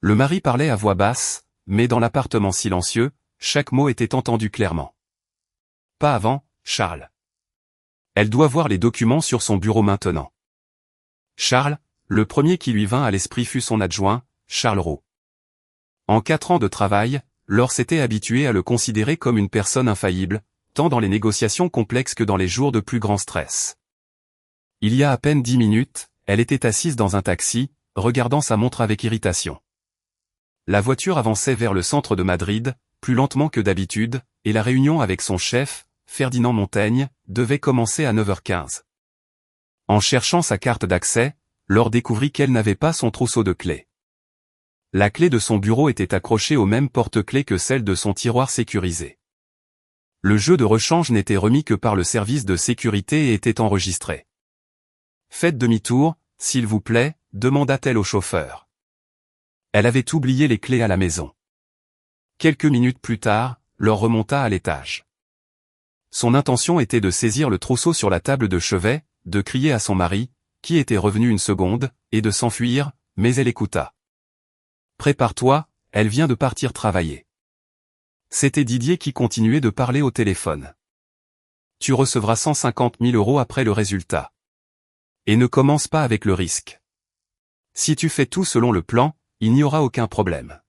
Le mari parlait à voix basse, mais dans l'appartement silencieux, chaque mot était entendu clairement. Pas avant, Charles. Elle doit voir les documents sur son bureau maintenant. Charles, le premier qui lui vint à l'esprit fut son adjoint, Charles Roux. En 4 ans de travail, Laure s'était habituée à le considérer comme une personne infaillible, tant dans les négociations complexes que dans les jours de plus grand stress. Il y a à peine 10 minutes, elle était assise dans un taxi, regardant sa montre avec irritation. La voiture avançait vers le centre de Madrid, plus lentement que d'habitude, et la réunion avec son chef, Ferdinand Montaigne, devait commencer à 9h15. En cherchant sa carte d'accès, Laure découvrit qu'elle n'avait pas son trousseau de clés. La clé de son bureau était accrochée au même porte-clés que celle de son tiroir sécurisé. Le jeu de rechange n'était remis que par le service de sécurité et était enregistré. « Faites demi-tour, s'il vous plaît », demanda-t-elle au chauffeur. Elle avait oublié les clés à la maison. Quelques minutes plus tard, Laure remonta à l'étage. Son intention était de saisir le trousseau sur la table de chevet, de crier à son mari, qui était revenu une seconde, et de s'enfuir, mais elle écouta. « Prépare-toi, elle vient de partir travailler. » C'était Didier qui continuait de parler au téléphone. « Tu recevras 150 000 € après le résultat. Et ne commence pas avec le risque. Si tu fais tout selon le plan, il n'y aura aucun problème. »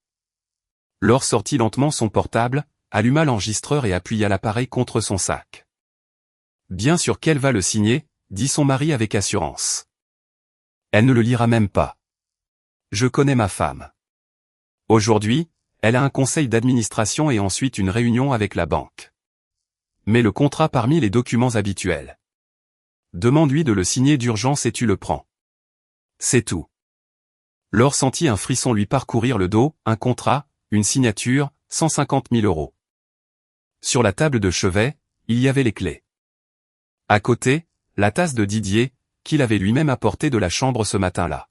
Laure sortit lentement son portable, alluma l'enregistreur et appuya l'appareil contre son sac. « Bien sûr qu'elle va le signer, » dit son mari avec assurance. « Elle ne le lira même pas. Je connais ma femme. Aujourd'hui, elle a un conseil d'administration et ensuite une réunion avec la banque. Mets le contrat parmi les documents habituels. Demande-lui de le signer d'urgence et tu le prends. C'est tout. » Laure sentit un frisson lui parcourir le dos, un contrat, une signature, 150 000 €. Sur la table de chevet, il y avait les clés. À côté, la tasse de Didier, qu'il avait lui-même apportée de la chambre ce matin-là.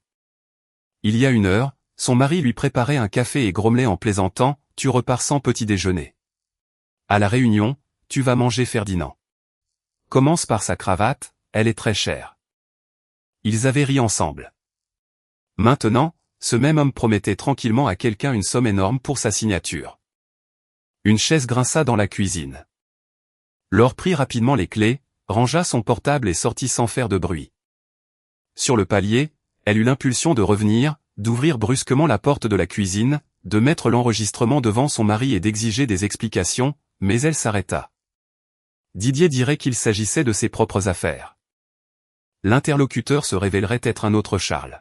Il y a 1 heure, son mari lui préparait un café et grommelait en plaisantant, « Tu repars sans petit déjeuner. À la réunion, tu vas manger Ferdinand. Commence par sa cravate, elle est très chère. » Ils avaient ri ensemble. Maintenant, ce même homme promettait tranquillement à quelqu'un une somme énorme pour sa signature. Une chaise grinça dans la cuisine. Laure prit rapidement les clés, rangea son portable et sortit sans faire de bruit. Sur le palier, elle eut l'impulsion de revenir, d'ouvrir brusquement la porte de la cuisine, de mettre l'enregistrement devant son mari et d'exiger des explications, mais elle s'arrêta. Didier dirait qu'il s'agissait de ses propres affaires. L'interlocuteur se révélerait être un autre Charles.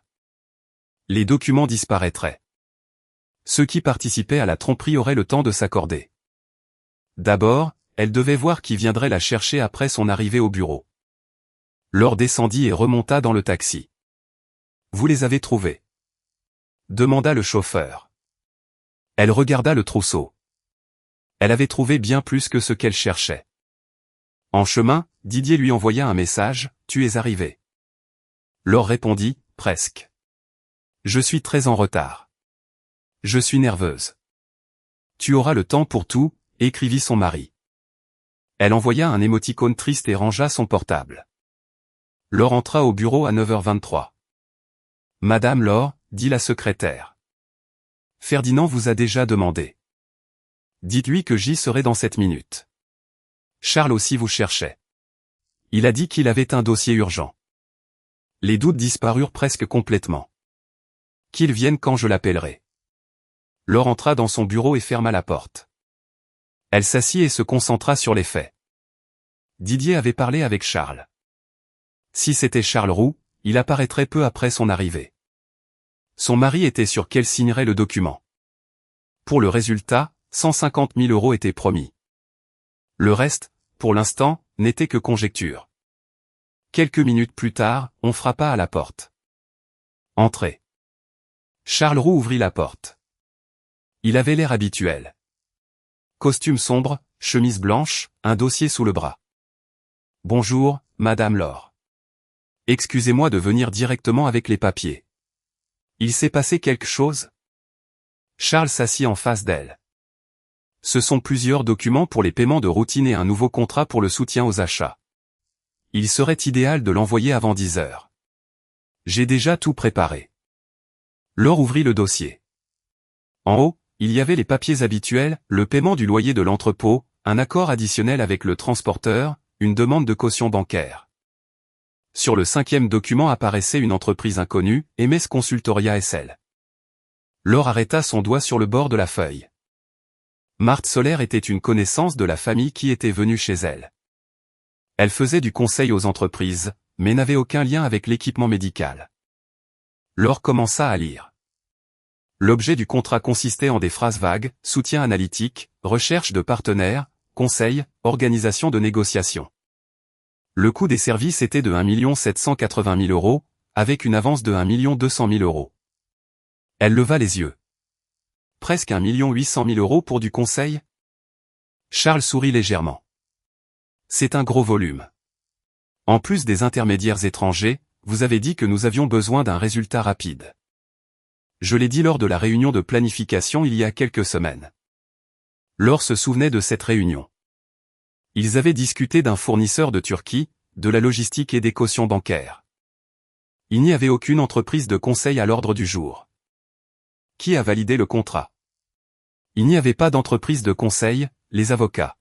Les documents disparaîtraient. Ceux qui participaient à la tromperie auraient le temps de s'accorder. D'abord, elle devait voir qui viendrait la chercher après son arrivée au bureau. Laure descendit et remonta dans le taxi. « Vous les avez trouvés ?» demanda le chauffeur. Elle regarda le trousseau. Elle avait trouvé bien plus que ce qu'elle cherchait. En chemin, Didier lui envoya un message, « Tu es arrivé. » Laure répondit, « Presque. Je suis très en retard. Je suis nerveuse. »« Tu auras le temps pour tout, » écrivit son mari. Elle envoya un émoticône triste et rangea son portable. Laure entra au bureau à 9h23. « Madame Laure, » dit la secrétaire. « Ferdinand vous a déjà demandé. Dites-lui que j'y serai dans 7 minutes. Charles aussi vous cherchait. Il a dit qu'il avait un dossier urgent. » Les doutes disparurent presque complètement. « Qu'il vienne quand je l'appellerai. » Laure entra dans son bureau et ferma la porte. Elle s'assit et se concentra sur les faits. Didier avait parlé avec Charles. Si c'était Charles Roux, il apparaîtrait peu après son arrivée. Son mari était sûr qu'elle signerait le document. Pour le résultat, 150 000 € étaient promis. Le reste, pour l'instant, n'était que conjecture. Quelques minutes plus tard, on frappa à la porte. « Entrez. » Charles Roux ouvrit la porte. Il avait l'air habituel. Costume sombre, chemise blanche, un dossier sous le bras. « Bonjour, Madame Laure. Excusez-moi de venir directement avec les papiers. Il s'est passé quelque chose ?» Charles s'assit en face d'elle. « Ce sont plusieurs documents pour les paiements de routine et un nouveau contrat pour le soutien aux achats. Il serait idéal de l'envoyer avant 10 heures. J'ai déjà tout préparé. » Laure ouvrit le dossier. En haut, il y avait les papiers habituels, le paiement du loyer de l'entrepôt, un accord additionnel avec le transporteur, une demande de caution bancaire. Sur le 5e document apparaissait une entreprise inconnue, MS Consultoria SL. Laure arrêta son doigt sur le bord de la feuille. Marthe Solaire était une connaissance de la famille qui était venue chez elle. Elle faisait du conseil aux entreprises, mais n'avait aucun lien avec l'équipement médical. Laure commença à lire. L'objet du contrat consistait en des phrases vagues, soutien analytique, recherche de partenaires, conseil, organisation de négociations. Le coût des services était de 1 780 000 €, avec une avance de 1 200 000 €. Elle leva les yeux. Presque 1 800 000 € pour du conseil? Charles sourit légèrement. C'est un gros volume. En plus des intermédiaires étrangers, vous avez dit que nous avions besoin d'un résultat rapide. Je l'ai dit lors de la réunion de planification il y a quelques semaines. Laure se souvenait de cette réunion. Ils avaient discuté d'un fournisseur de Turquie, de la logistique et des cautions bancaires. Il n'y avait aucune entreprise de conseil à l'ordre du jour. Qui a validé le contrat? Il n'y avait pas d'entreprise de conseil, les avocats.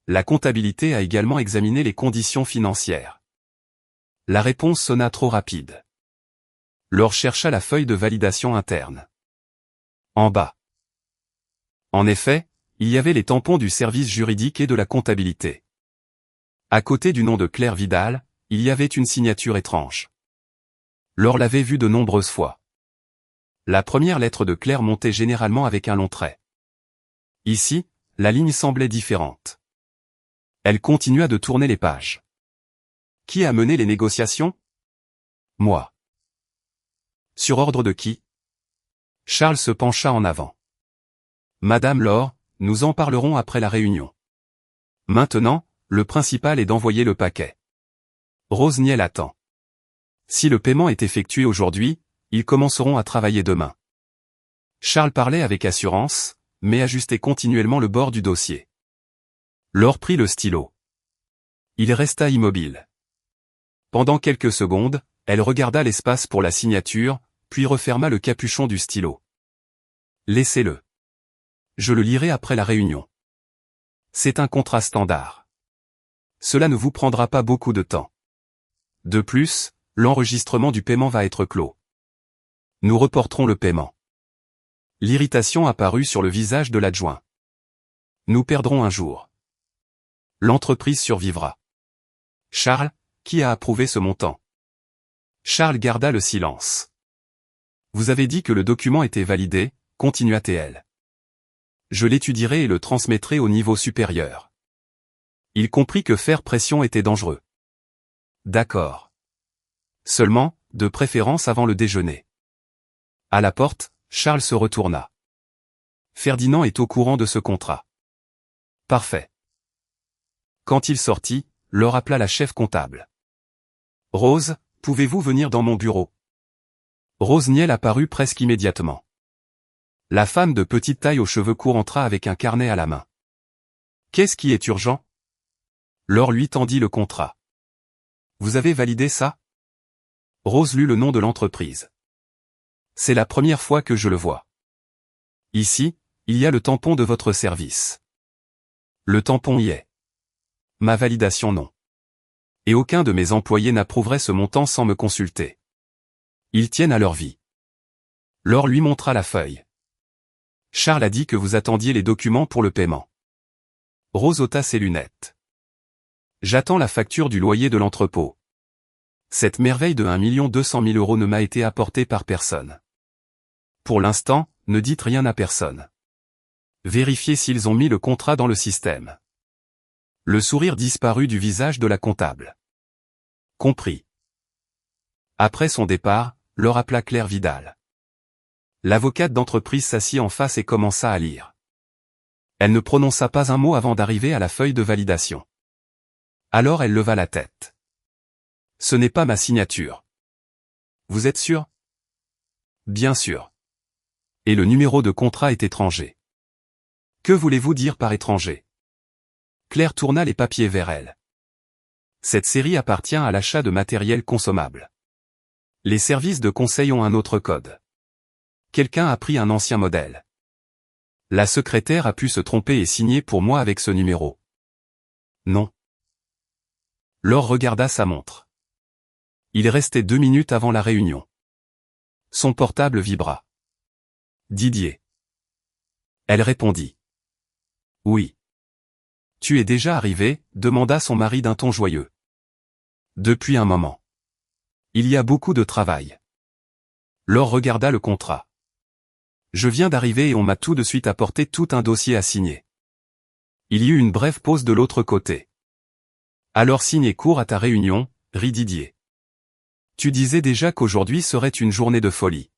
La comptabilité a également examiné les conditions financières. La réponse sonna trop rapide. Laure chercha la feuille de validation interne. En bas. En effet, il y avait les tampons du service juridique et de la comptabilité. À côté du nom de Claire Vidal, il y avait une signature étrange. Laure l'avait vue de nombreuses fois. La première lettre de Claire montait généralement avec un long trait. Ici, la ligne semblait différente. Elle continua de tourner les pages. Qui a mené les négociations? Moi. Sur ordre de qui? Charles se pencha en avant. Madame Laure, nous en parlerons après la réunion. Maintenant, le principal est d'envoyer le paquet. Rose Niel attend. Si le paiement est effectué aujourd'hui, ils commenceront à travailler demain. Charles parlait avec assurance, mais ajustait continuellement le bord du dossier. Laure prit le stylo. Il resta immobile. Pendant quelques secondes, elle regarda l'espace pour la signature, puis referma le capuchon du stylo. Laissez-le. Je le lirai après la réunion. C'est un contrat standard. Cela ne vous prendra pas beaucoup de temps. De plus, l'enregistrement du paiement va être clos. Nous reporterons le paiement. L'irritation apparut sur le visage de l'adjoint. Nous perdrons un jour. L'entreprise survivra. Charles, qui a approuvé ce montant? Charles garda le silence. Vous avez dit que le document était validé, continua-t-elle. Je l'étudierai et le transmettrai au niveau supérieur. Il comprit que faire pression était dangereux. D'accord. Seulement, de préférence avant le déjeuner. À la porte, Charles se retourna. Ferdinand est au courant de ce contrat. Parfait. Quand il sortit, Laure appela la chef comptable. Rose, pouvez-vous venir dans mon bureau? Rose Niel apparut presque immédiatement. La femme de petite taille aux cheveux courts entra avec un carnet à la main. Qu'est-ce qui est urgent? Laure lui tendit le contrat. Vous avez validé ça? Rose lut le nom de l'entreprise. C'est la première fois que je le vois. Ici, il y a le tampon de votre service. Le tampon y est. Ma validation non. Et aucun de mes employés n'approuverait ce montant sans me consulter. Ils tiennent à leur vie. Laure lui montra la feuille. Charles a dit que vous attendiez les documents pour le paiement. Rose ôta ses lunettes. J'attends la facture du loyer de l'entrepôt. Cette merveille de 1 200 000 € ne m'a été apportée par personne. Pour l'instant, ne dites rien à personne. Vérifiez s'ils ont mis le contrat dans le système. Le sourire disparut du visage de la comptable. Compris. Après son départ, Laure appela Claire Vidal. L'avocate d'entreprise s'assit en face et commença à lire. Elle ne prononça pas un mot avant d'arriver à la feuille de validation. Alors elle leva la tête. Ce n'est pas ma signature. Vous êtes sûr? Bien sûr. Et le numéro de contrat est étranger. Que voulez-vous dire par étranger? Claire tourna les papiers vers elle. Cette série appartient à l'achat de matériel consommable. Les services de conseil ont un autre code. Quelqu'un a pris un ancien modèle. La secrétaire a pu se tromper et signer pour moi avec ce numéro. Non. Laure regarda sa montre. Il restait 2 minutes avant la réunion. Son portable vibra. Didier. Elle répondit. Oui. Tu es déjà arrivé, demanda son mari d'un ton joyeux. Depuis un moment. Il y a beaucoup de travail. Laure regarda le contrat. Je viens d'arriver et on m'a tout de suite apporté tout un dossier à signer. Il y eut une brève pause de l'autre côté. Alors signe court à ta réunion, rit Didier. Tu disais déjà qu'aujourd'hui serait une journée de folie.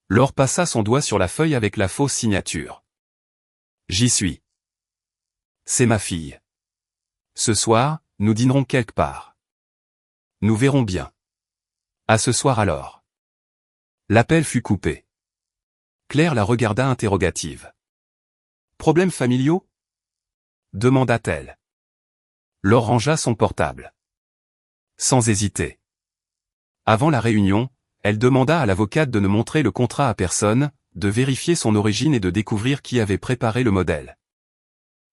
Laure passa son doigt sur la feuille avec la fausse signature. J'y suis. C'est ma fille. Ce soir, nous dînerons quelque part. Nous verrons bien. À ce soir alors. L'appel fut coupé. Claire la regarda interrogative. Problèmes familiaux? Demanda-t-elle. Laure rangea son portable. Sans hésiter. Avant la réunion, elle demanda à l'avocate de ne montrer le contrat à personne, de vérifier son origine et de découvrir qui avait préparé le modèle.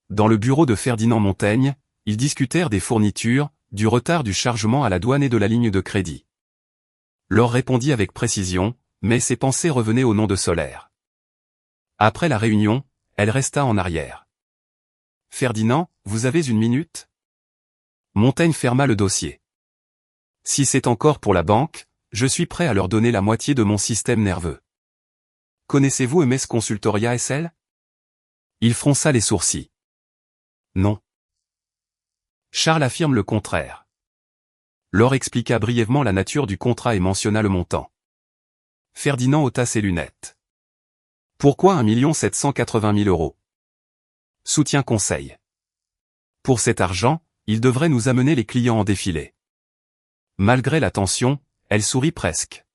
Dans le bureau de Ferdinand Montaigne, ils discutèrent des fournitures, du retard du chargement à la douane et de la ligne de crédit. Laure répondit avec précision, mais ses pensées revenaient au nom de Solaire. Après la réunion, elle resta en arrière. Ferdinand, vous avez une minute? Montaigne ferma le dossier. Si c'est encore pour la banque, je suis prêt à leur donner la moitié de mon système nerveux. Connaissez-vous MS Consultoria SL? Il fronça les sourcils. Non. Charles affirme le contraire. Laure expliqua brièvement la nature du contrat et mentionna le montant. Ferdinand ôta ses lunettes. Pourquoi 1 780 000 €? Soutien conseil. Pour cet argent, il devrait nous amener les clients en défilé. Malgré la tension, elle sourit presque.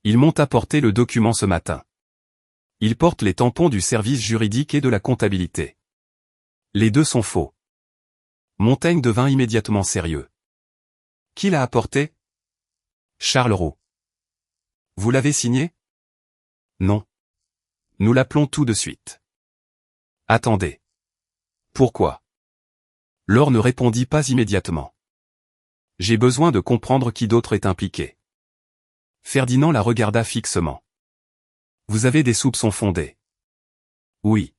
Ils m'ont apporté le document ce matin. Il porte les tampons du service juridique et de la comptabilité. Les deux sont faux. Montaigne devint immédiatement sérieux. Qui l'a apporté? Charles Roux. Vous l'avez signé? Non. Nous l'appelons tout de suite. Attendez. Pourquoi? Laure ne répondit pas immédiatement. J'ai besoin de comprendre qui d'autre est impliqué. Ferdinand la regarda fixement. Vous avez des soupçons fondés? Oui.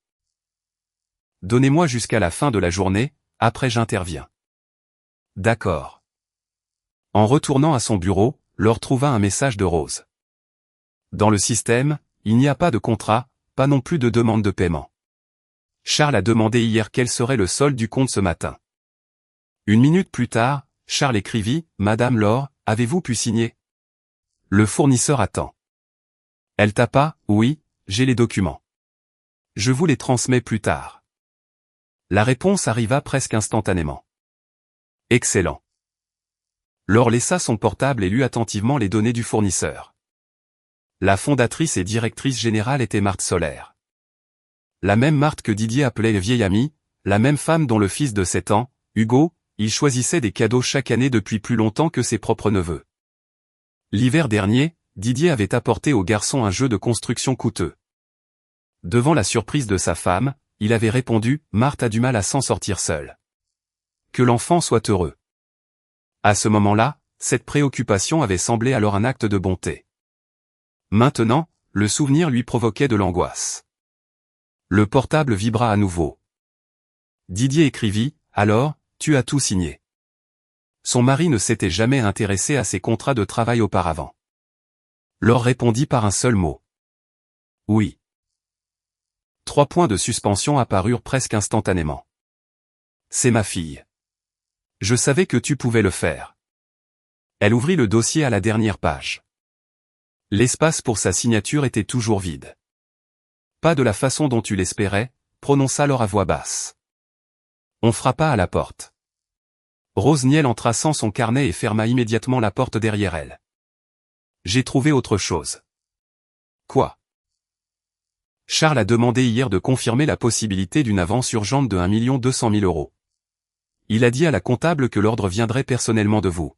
Donnez-moi jusqu'à la fin de la journée, après j'interviens. D'accord. En retournant à son bureau, Laure trouva un message de Rose. Dans le système, il n'y a pas de contrat, pas non plus de demande de paiement. Charles a demandé hier quel serait le solde du compte ce matin. 1 minute plus tard, Charles écrivit, Madame Laure, avez-vous pu signer? Le fournisseur attend. Elle tapa, oui, j'ai les documents. Je vous les transmets plus tard. La réponse arriva presque instantanément. Excellent. Laure laissa son portable et lut attentivement les données du fournisseur. La fondatrice et directrice générale était Marthe Solaire. La même Marthe que Didier appelait le vieil ami, la même femme dont le fils de 7 ans, Hugo, il choisissait des cadeaux chaque année depuis plus longtemps que ses propres neveux. L'hiver dernier, Didier avait apporté au garçon un jeu de construction coûteux. Devant la surprise de sa femme, il avait répondu, Marthe a du mal à s'en sortir seule. Que l'enfant soit heureux. À ce moment-là, cette préoccupation avait semblé alors un acte de bonté. Maintenant, le souvenir lui provoquait de l'angoisse. Le portable vibra à nouveau. Didier écrivit, alors, tu as tout signé. Son mari ne s'était jamais intéressé à ses contrats de travail auparavant. Laure répondit par un seul mot. Oui. 3 points de suspension apparurent presque instantanément. C'est ma fille. Je savais que tu pouvais le faire. Elle ouvrit le dossier à la dernière page. L'espace pour sa signature était toujours vide. Pas de la façon dont tu l'espérais, prononça Laure à voix basse. On frappa à la porte. Rose Niel entra sans son carnet et ferma immédiatement la porte derrière elle. J'ai trouvé autre chose. Quoi? Charles a demandé hier de confirmer la possibilité d'une avance urgente de 1 200 000 €. Il a dit à la comptable que l'ordre viendrait personnellement de vous.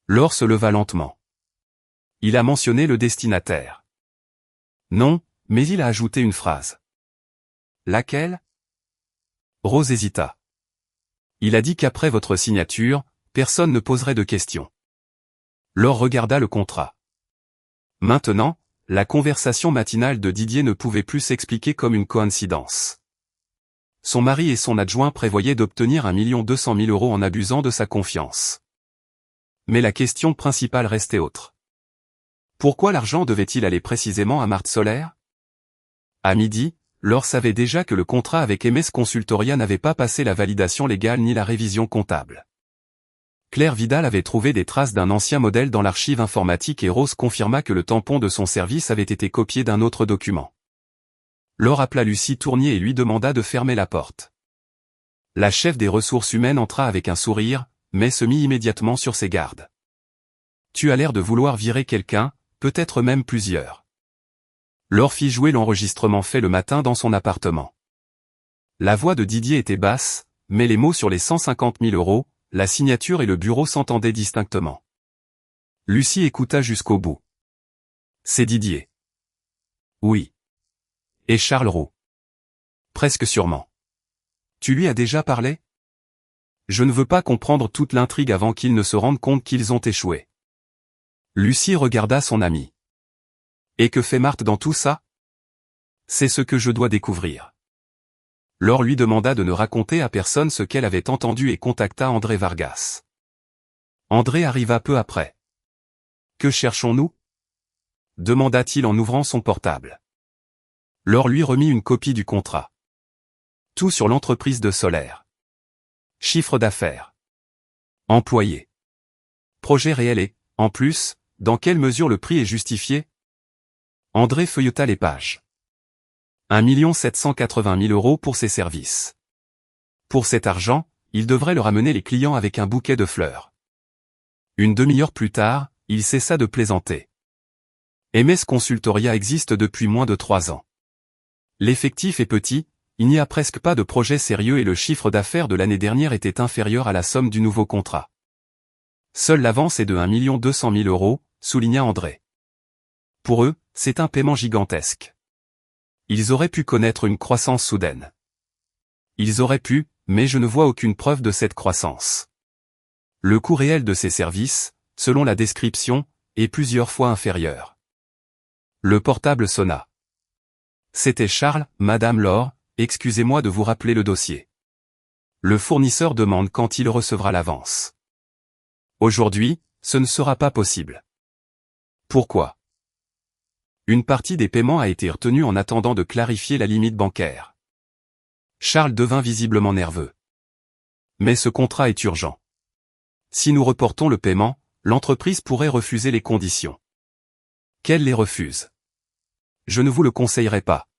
Laure se leva lentement. Il a mentionné le destinataire. Non, mais il a ajouté une phrase. Laquelle? Rose hésita. Il a dit qu'après votre signature, personne ne poserait de questions. Laure regarda le contrat. Maintenant, la conversation matinale de Didier ne pouvait plus s'expliquer comme une coïncidence. Son mari et son adjoint prévoyaient d'obtenir 1 200 000 € en abusant de sa confiance. Mais la question principale restait autre. Pourquoi l'argent devait-il aller précisément à Marthe Solaire? À midi, Laure savait déjà que le contrat avec MS Consultoria n'avait pas passé la validation légale ni la révision comptable. Claire Vidal avait trouvé des traces d'un ancien modèle dans l'archive informatique et Rose confirma que le tampon de son service avait été copié d'un autre document. Laure appela Lucie Tournier et lui demanda de fermer la porte. La chef des ressources humaines entra avec un sourire, mais se mit immédiatement sur ses gardes. « Tu as l'air de vouloir virer quelqu'un, peut-être même plusieurs. » Laure fit jouer l'enregistrement fait le matin dans son appartement. La voix de Didier était basse, mais les mots sur les 150 000 €, la signature et le bureau s'entendaient distinctement. Lucie écouta jusqu'au bout. « C'est Didier. »« Oui. » « Et Charles Roux. »« Presque sûrement. »« Tu lui as déjà parlé ? » ?»« Je ne veux pas comprendre toute l'intrigue avant qu'ils ne se rendent compte qu'ils ont échoué. » Lucie regarda son amie. « Et que fait Marthe dans tout ça ? » ?»« C'est ce que je dois découvrir. » Laure lui demanda de ne raconter à personne ce qu'elle avait entendu et contacta André Vargas. André arriva peu après. « Que cherchons-nous ? » demanda-t-il en ouvrant son portable. Laure lui remit une copie du contrat. Tout sur l'entreprise de Solaire. Chiffre d'affaires. Employés. Projet réel et, en plus, dans quelle mesure le prix est justifié? André feuilleta les pages. 1 780 000 € pour ses services. Pour cet argent, il devrait leur amener les clients avec un bouquet de fleurs. Une demi-heure plus tard, il cessa de plaisanter. MS Consultoria existe depuis moins de 3 ans. L'effectif est petit, il n'y a presque pas de projet sérieux et le chiffre d'affaires de l'année dernière était inférieur à la somme du nouveau contrat. Seule l'avance est de 1 200 000 €, souligna André. Pour eux, c'est un paiement gigantesque. Ils auraient pu connaître une croissance soudaine. Ils auraient pu, mais je ne vois aucune preuve de cette croissance. Le coût réel de ces services, selon la description, est plusieurs fois inférieur. Le portable sonna. C'était Charles, Madame Laure, excusez-moi de vous rappeler le dossier. Le fournisseur demande quand il recevra l'avance. Aujourd'hui, ce ne sera pas possible. Pourquoi? Une partie des paiements a été retenue en attendant de clarifier la limite bancaire. Charles devint visiblement nerveux. Mais ce contrat est urgent. Si nous reportons le paiement, l'entreprise pourrait refuser les conditions. Qu'elle les refuse. Je ne vous le conseillerais pas.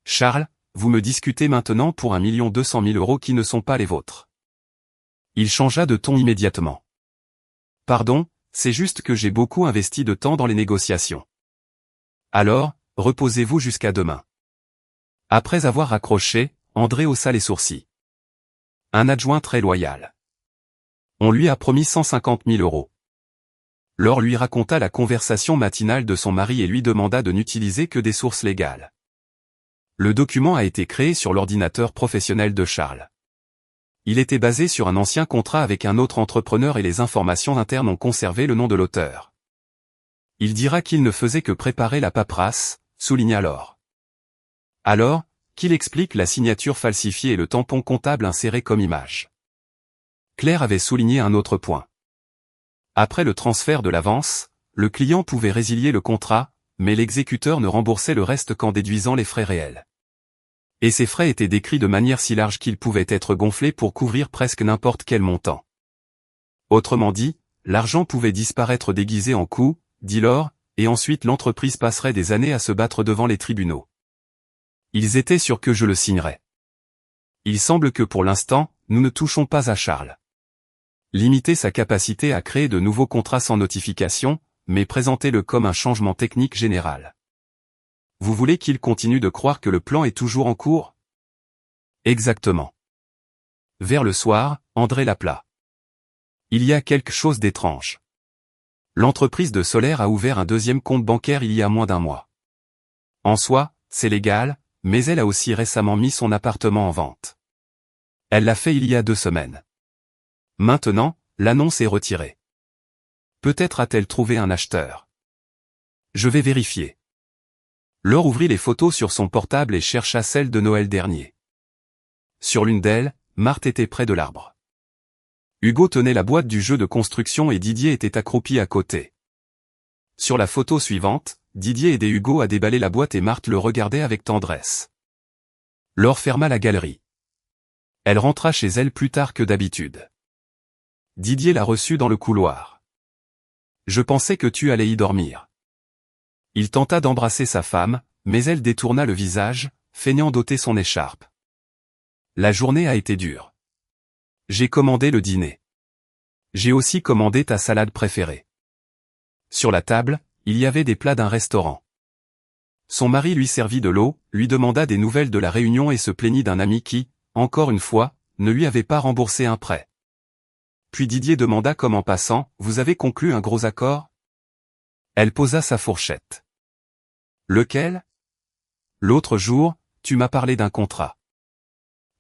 Charles, vous me discutez maintenant pour 1 200 000 € qui ne sont pas les vôtres. Il changea de ton immédiatement. Pardon, c'est juste que j'ai beaucoup investi de temps dans les négociations. Alors, reposez-vous jusqu'à demain. Après avoir raccroché, André haussa les sourcils. Un adjoint très loyal. On lui a promis 150 000 €. Laure lui raconta la conversation matinale de son mari et lui demanda de n'utiliser que des sources légales. Le document a été créé sur l'ordinateur professionnel de Charles. Il était basé sur un ancien contrat avec un autre entrepreneur et les informations internes ont conservé le nom de l'auteur. Il dira qu'il ne faisait que préparer la paperasse, souligna Laure. Alors, qu'il explique la signature falsifiée et le tampon comptable inséré comme image. Claire avait souligné un autre point. Après le transfert de l'avance, le client pouvait résilier le contrat, mais l'exécuteur ne remboursait le reste qu'en déduisant les frais réels. Et ces frais étaient décrits de manière si large qu'ils pouvaient être gonflés pour couvrir presque n'importe quel montant. Autrement dit, l'argent pouvait disparaître déguisé en coût, dit Laure, et ensuite l'entreprise passerait des années à se battre devant les tribunaux. Ils étaient sûrs que je le signerais. Il semble que pour l'instant, nous ne touchons pas à Charles. Limiter sa capacité à créer de nouveaux contrats sans notification, mais présentez-le comme un changement technique général. Vous voulez qu'il continue de croire que le plan est toujours en cours? Exactement. Vers le soir, André l'appela. Il y a quelque chose d'étrange. L'entreprise de Solaire a ouvert un deuxième compte bancaire il y a moins d'1 mois. En soi, c'est légal, mais elle a aussi récemment mis son appartement en vente. Elle l'a fait il y a 2 semaines. Maintenant, l'annonce est retirée. Peut-être a-t-elle trouvé un acheteur. Je vais vérifier. Laure ouvrit les photos sur son portable et chercha celle de Noël dernier. Sur l'une d'elles, Marthe était près de l'arbre. Hugo tenait la boîte du jeu de construction et Didier était accroupi à côté. Sur la photo suivante, Didier aidait Hugo à déballer la boîte et Marthe le regardait avec tendresse. Laure ferma la galerie. Elle rentra chez elle plus tard que d'habitude. Didier la reçut dans le couloir. « Je pensais que tu allais y dormir. » Il tenta d'embrasser sa femme, mais elle détourna le visage, feignant d'ôter son écharpe. « La journée a été dure. J'ai commandé le dîner. J'ai aussi commandé ta salade préférée. » Sur la table, il y avait des plats d'un restaurant. Son mari lui servit de l'eau, lui demanda des nouvelles de la réunion et se plaignit d'un ami qui, encore une fois, ne lui avait pas remboursé un prêt. Puis Didier demanda comme en passant, « Vous avez conclu un gros accord ?» Elle posa sa fourchette. « Lequel ? » « L'autre jour, tu m'as parlé d'un contrat. »«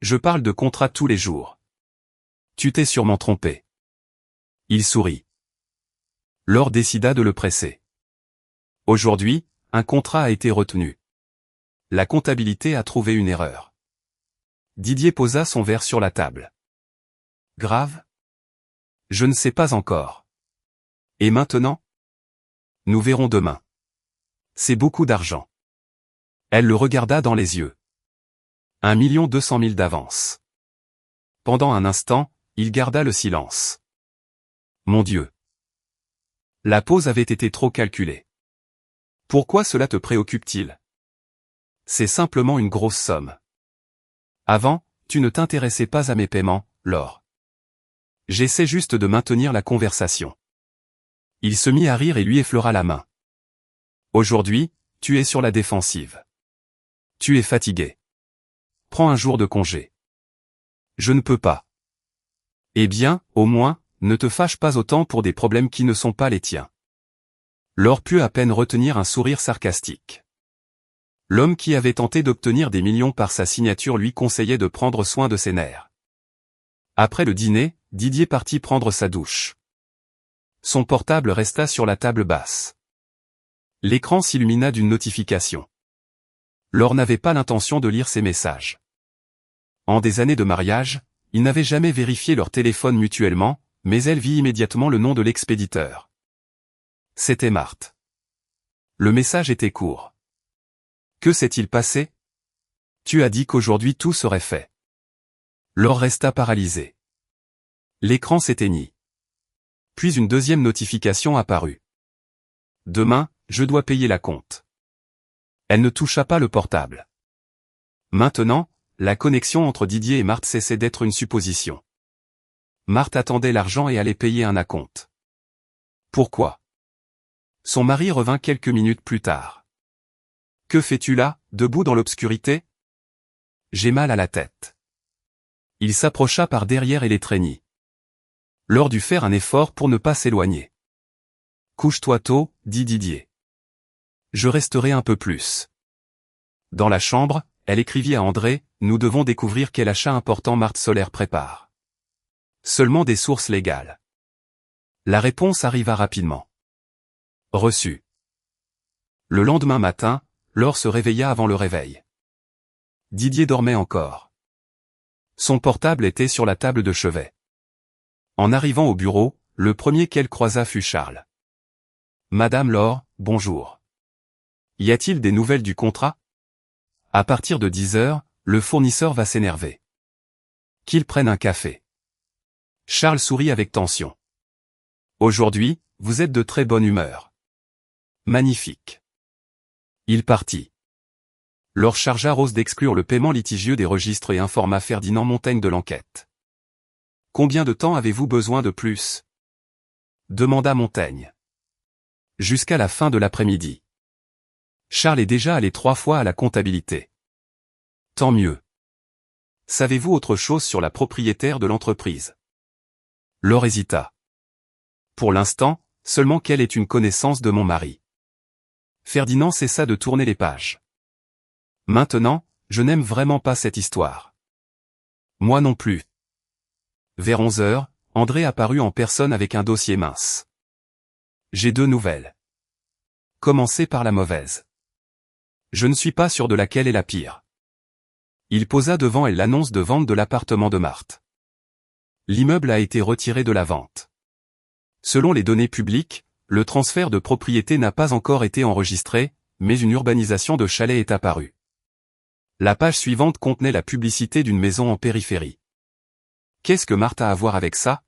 Je parle de contrat tous les jours. »« Tu t'es sûrement trompé. » Il sourit. Laure décida de le presser. Aujourd'hui, un contrat a été retenu. La comptabilité a trouvé une erreur. Didier posa son verre sur la table. Grave ? Je ne sais pas encore. Et maintenant ? Nous verrons demain. C'est beaucoup d'argent. Elle le regarda dans les yeux. 1 200 000 d'avance. Pendant un instant, il garda le silence. Mon Dieu. La pause avait été trop calculée. Pourquoi cela te préoccupe-t-il ? C'est simplement une grosse somme. Avant, tu ne t'intéressais pas à mes paiements, Laure. J'essaie juste de maintenir la conversation. Il se mit à rire et lui effleura la main. Aujourd'hui, tu es sur la défensive. Tu es fatigué. Prends un jour de congé. Je ne peux pas. Eh bien, au moins, ne te fâche pas autant pour des problèmes qui ne sont pas les tiens. Laure put à peine retenir un sourire sarcastique. L'homme qui avait tenté d'obtenir des millions par sa signature lui conseillait de prendre soin de ses nerfs. Après le dîner, Didier partit prendre sa douche. Son portable resta sur la table basse. L'écran s'illumina d'une notification. Laure n'avait pas l'intention de lire ses messages. En des années de mariage, ils n'avaient jamais vérifié leur téléphone mutuellement, mais elle vit immédiatement le nom de l'expéditeur. C'était Marthe. Le message était court. Que s'est-il passé ? Tu as dit qu'aujourd'hui tout serait fait. Laure resta paralysée. L'écran s'éteignit. Puis une deuxième notification apparut. Demain, je dois payer la compte. Elle ne toucha pas le portable. Maintenant, la connexion entre Didier et Marthe cessait d'être une supposition. Marthe attendait l'argent et allait payer un acompte. Pourquoi ? Son mari revint quelques minutes plus tard. Que fais-tu là, debout dans l'obscurité ? J'ai mal à la tête. Il s'approcha par derrière et l'étreignit. Laure dut faire un effort pour ne pas s'éloigner. Couche-toi tôt, dit Didier. Je resterai un peu plus. Dans la chambre, elle écrivit à André, nous devons découvrir quel achat important Marthe Solaire prépare. Seulement des sources légales. La réponse arriva rapidement. Reçu. Le lendemain matin, Laure se réveilla avant le réveil. Didier dormait encore. Son portable était sur la table de chevet. En arrivant au bureau, le premier qu'elle croisa fut Charles. Madame Laure, bonjour. Y a-t-il des nouvelles du contrat ? À partir de 10 heures, le fournisseur va s'énerver. Qu'il prenne un café. Charles sourit avec tension. Aujourd'hui, vous êtes de très bonne humeur. Magnifique. Il partit. Laure chargea Rose d'exclure le paiement litigieux des registres et informa Ferdinand Montaigne de l'enquête. Combien de temps avez-vous besoin de plus ? Demanda Montaigne. Jusqu'à la fin de l'après-midi. Charles est déjà allé 3 fois à la comptabilité. Tant mieux. Savez-vous autre chose sur la propriétaire de l'entreprise ? Laure hésita. Pour l'instant, seulement qu'elle est une connaissance de mon mari. Ferdinand cessa de tourner les pages. Maintenant, je n'aime vraiment pas cette histoire. Moi non plus. Vers 11 heures, André apparut en personne avec un dossier mince. J'ai 2 nouvelles. Commencez par la mauvaise. Je ne suis pas sûr de laquelle est la pire. Il posa devant elle l'annonce de vente de l'appartement de Marthe. L'immeuble a été retiré de la vente. Selon les données publiques, le transfert de propriété n'a pas encore été enregistré, mais une urbanisation de chalets est apparue. La page suivante contenait la publicité d'une maison en périphérie. Qu'est-ce que Marthe a à voir avec ça?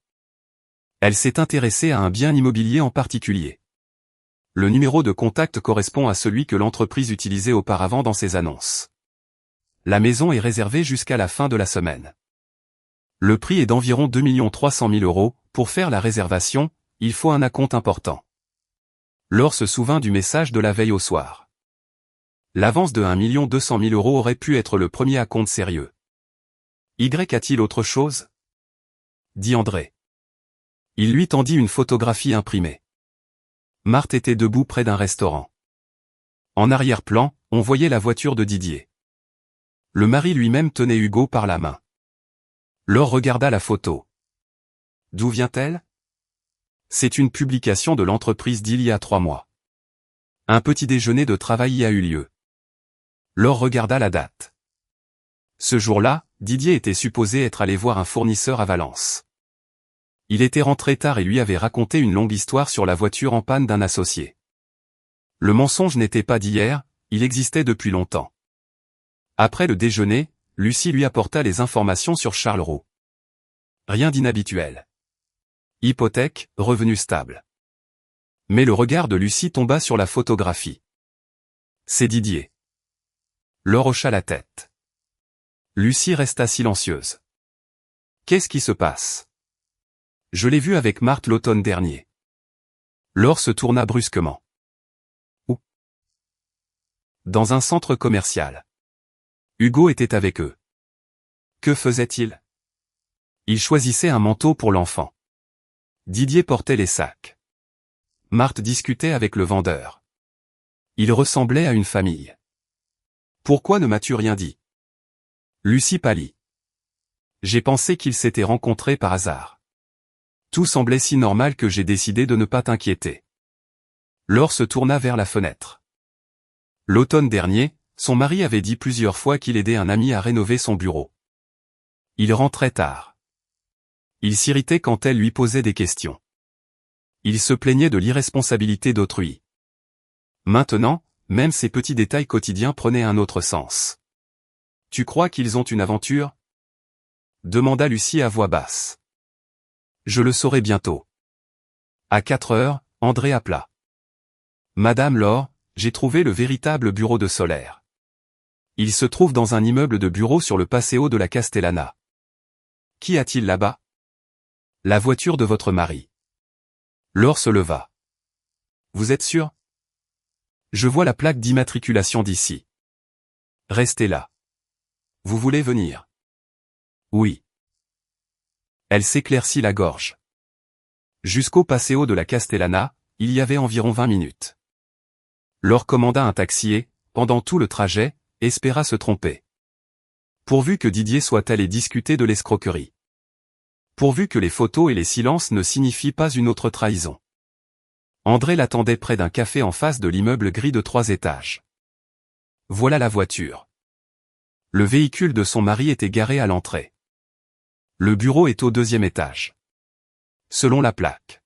Elle s'est intéressée à un bien immobilier en particulier. Le numéro de contact correspond à celui que l'entreprise utilisait auparavant dans ses annonces. La maison est réservée jusqu'à la fin de la semaine. Le prix est d'environ 2 300 000 €. Pour faire la réservation, il faut un acompte important. Laure se souvint du message de la veille au soir. L'avance de 1 200 000 € aurait pu être le premier acompte sérieux. Y a-t-il autre chose? Dit André. Il lui tendit une photographie imprimée. Marthe était debout près d'un restaurant. En arrière-plan, on voyait la voiture de Didier. Le mari lui-même tenait Hugo par la main. Laure regarda la photo. D'où vient-elle? C'est une publication de l'entreprise d'il y a 3 mois. Un petit déjeuner de travail y a eu lieu. Laure regarda la date. Ce jour-là, Didier était supposé être allé voir un fournisseur à Valence. Il était rentré tard et lui avait raconté une longue histoire sur la voiture en panne d'un associé. Le mensonge n'était pas d'hier, il existait depuis longtemps. Après le déjeuner, Lucie lui apporta les informations sur Charles Roux. Rien d'inhabituel. Hypothèque, revenu stable. Mais le regard de Lucie tomba sur la photographie. C'est Didier. Laure hocha la tête. Lucie resta silencieuse. Qu'est-ce qui se passe? Je l'ai vu avec Marthe l'automne dernier. Laure se tourna brusquement. Où? Dans un centre commercial. Hugo était avec eux. Que faisait-il? Il choisissait un manteau pour l'enfant. Didier portait les sacs. Marthe discutait avec le vendeur. Il ressemblait à une famille. Pourquoi ne m'as-tu rien dit? Lucie pâlit. J'ai pensé qu'ils s'étaient rencontrés par hasard. Tout semblait si normal que j'ai décidé de ne pas t'inquiéter. Laure se tourna vers la fenêtre. L'automne dernier, son mari avait dit plusieurs fois qu'il aidait un ami à rénover son bureau. Il rentrait tard. Il s'irritait quand elle lui posait des questions. Il se plaignait de l'irresponsabilité d'autrui. Maintenant, même ces petits détails quotidiens prenaient un autre sens. Tu crois qu'ils ont une aventure? Demanda Lucie à voix basse. Je le saurai bientôt. À 4 heures, André appela. Madame Laure, j'ai trouvé le véritable bureau de Solaire. Il se trouve dans un immeuble de bureaux sur le Paseo de la Castellana. Qu'y a-t-il là-bas? La voiture de votre mari. Laure se leva. Vous êtes sûr? Je vois la plaque d'immatriculation d'ici. Restez là. Vous voulez venir? Oui. Elle s'éclaircit la gorge. Jusqu'au Paseo de la Castellana, il y avait environ 20 minutes. Laure commanda un taxi et, pendant tout le trajet, espéra se tromper. Pourvu que Didier soit allé discuter de l'escroquerie. Pourvu que les photos et les silences ne signifient pas une autre trahison. André l'attendait près d'un café en face de l'immeuble gris de 3 étages. Voilà la voiture. Le véhicule de son mari était garé à l'entrée. Le bureau est au 2e étage. Selon la plaque.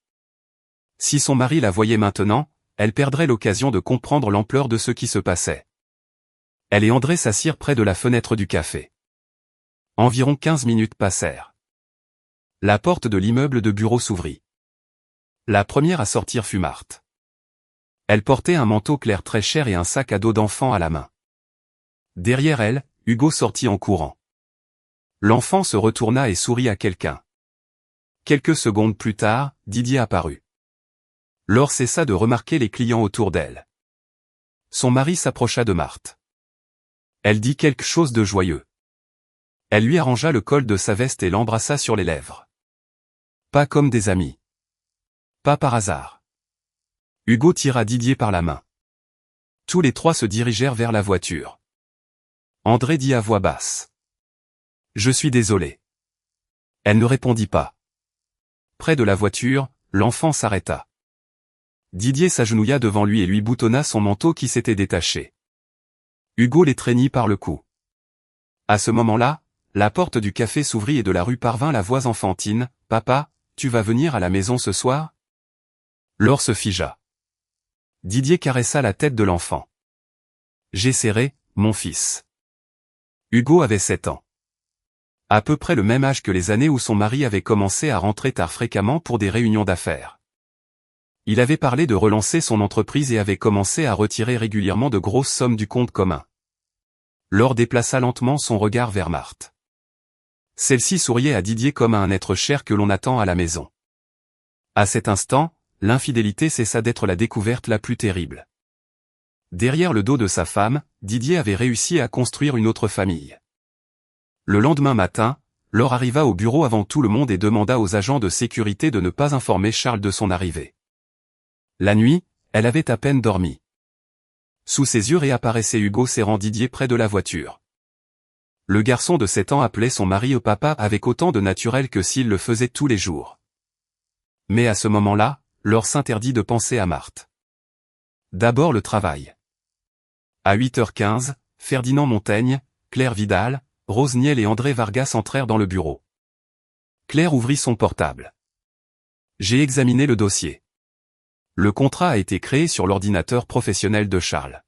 Si son mari la voyait maintenant, elle perdrait l'occasion de comprendre l'ampleur de ce qui se passait. Elle et André s'assirent près de la fenêtre du café. Environ 15 minutes passèrent. La porte de l'immeuble de bureau s'ouvrit. La première à sortir fut Marthe. Elle portait un manteau clair très cher et un sac à dos d'enfant à la main. Derrière elle, Hugo sortit en courant. L'enfant se retourna et sourit à quelqu'un. Quelques secondes plus tard, Didier apparut. Laure cessa de remarquer les clients autour d'elle. Son mari s'approcha de Marthe. Elle dit quelque chose de joyeux. Elle lui arrangea le col de sa veste et l'embrassa sur les lèvres. Pas comme des amis. Pas par hasard. Hugo tira Didier par la main. Tous les 3 se dirigèrent vers la voiture. André dit à voix basse. Je suis désolé. Elle ne répondit pas. Près de la voiture, l'enfant s'arrêta. Didier s'agenouilla devant lui et lui boutonna son manteau qui s'était détaché. Hugo l'étreignit par le cou. À ce moment-là, la porte du café s'ouvrit et de la rue parvint la voix enfantine. « Papa, tu vas venir à la maison ce soir ?» Laure se figea. Didier caressa la tête de l'enfant. « J'ai serré, mon fils. » Hugo avait 7 ans. À peu près le même âge que les années où son mari avait commencé à rentrer tard fréquemment pour des réunions d'affaires. Il avait parlé de relancer son entreprise et avait commencé à retirer régulièrement de grosses sommes du compte commun. Laure déplaça lentement son regard vers Marthe. Celle-ci souriait à Didier comme à un être cher que l'on attend à la maison. À cet instant, l'infidélité cessa d'être la découverte la plus terrible. Derrière le dos de sa femme, Didier avait réussi à construire une autre famille. Le lendemain matin, Laure arriva au bureau avant tout le monde et demanda aux agents de sécurité de ne pas informer Charles de son arrivée. La nuit, elle avait à peine dormi. Sous ses yeux réapparaissait Hugo serrant Didier près de la voiture. Le garçon de 7 ans appelait son mari au papa avec autant de naturel que s'il le faisait tous les jours. Mais à ce moment-là, Laure s'interdit de penser à Marthe. D'abord le travail. À 8h15, Ferdinand Montaigne, Claire Vidal, Rose Niel et André Vargas entrèrent dans le bureau. Claire ouvrit son portable. J'ai examiné le dossier. Le contrat a été créé sur l'ordinateur professionnel de Charles.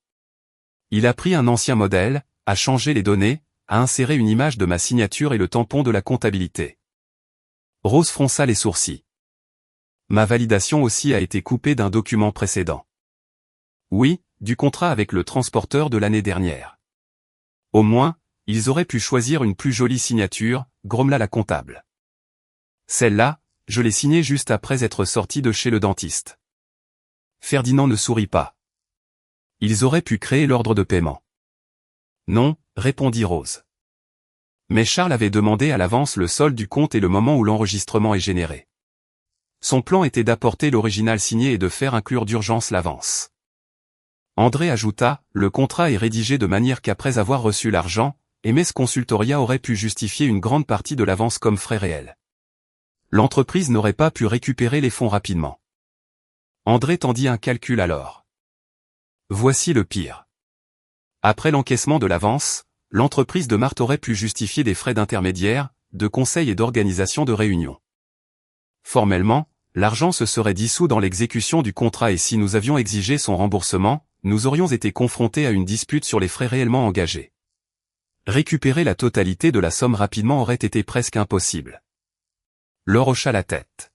Il a pris un ancien modèle, a changé les données, a inséré une image de ma signature et le tampon de la comptabilité. Rose fronça les sourcils. Ma validation aussi a été coupée d'un document précédent. Oui, du contrat avec le transporteur de l'année dernière. Au moins, ils auraient pu choisir une plus jolie signature, grommela la comptable. Celle-là, je l'ai signée juste après être sorti de chez le dentiste. Ferdinand ne sourit pas. Ils auraient pu créer l'ordre de paiement. Non, répondit Rose. Mais Charles avait demandé à l'avance le solde du compte et le moment où l'enregistrement est généré. Son plan était d'apporter l'original signé et de faire inclure d'urgence l'avance. André ajouta, le contrat est rédigé de manière qu'après avoir reçu l'argent, MS Consultoria aurait pu justifier une grande partie de l'avance comme frais réels. L'entreprise n'aurait pas pu récupérer les fonds rapidement. André tendit un calcul alors. Voici le pire. Après l'encaissement de l'avance, l'entreprise de Marthe aurait pu justifier des frais d'intermédiaire, de conseil et d'organisation de réunions. Formellement, l'argent se serait dissous dans l'exécution du contrat et si nous avions exigé son remboursement, nous aurions été confrontés à une dispute sur les frais réellement engagés. Récupérer la totalité de la somme rapidement aurait été presque impossible. Laure hocha la tête.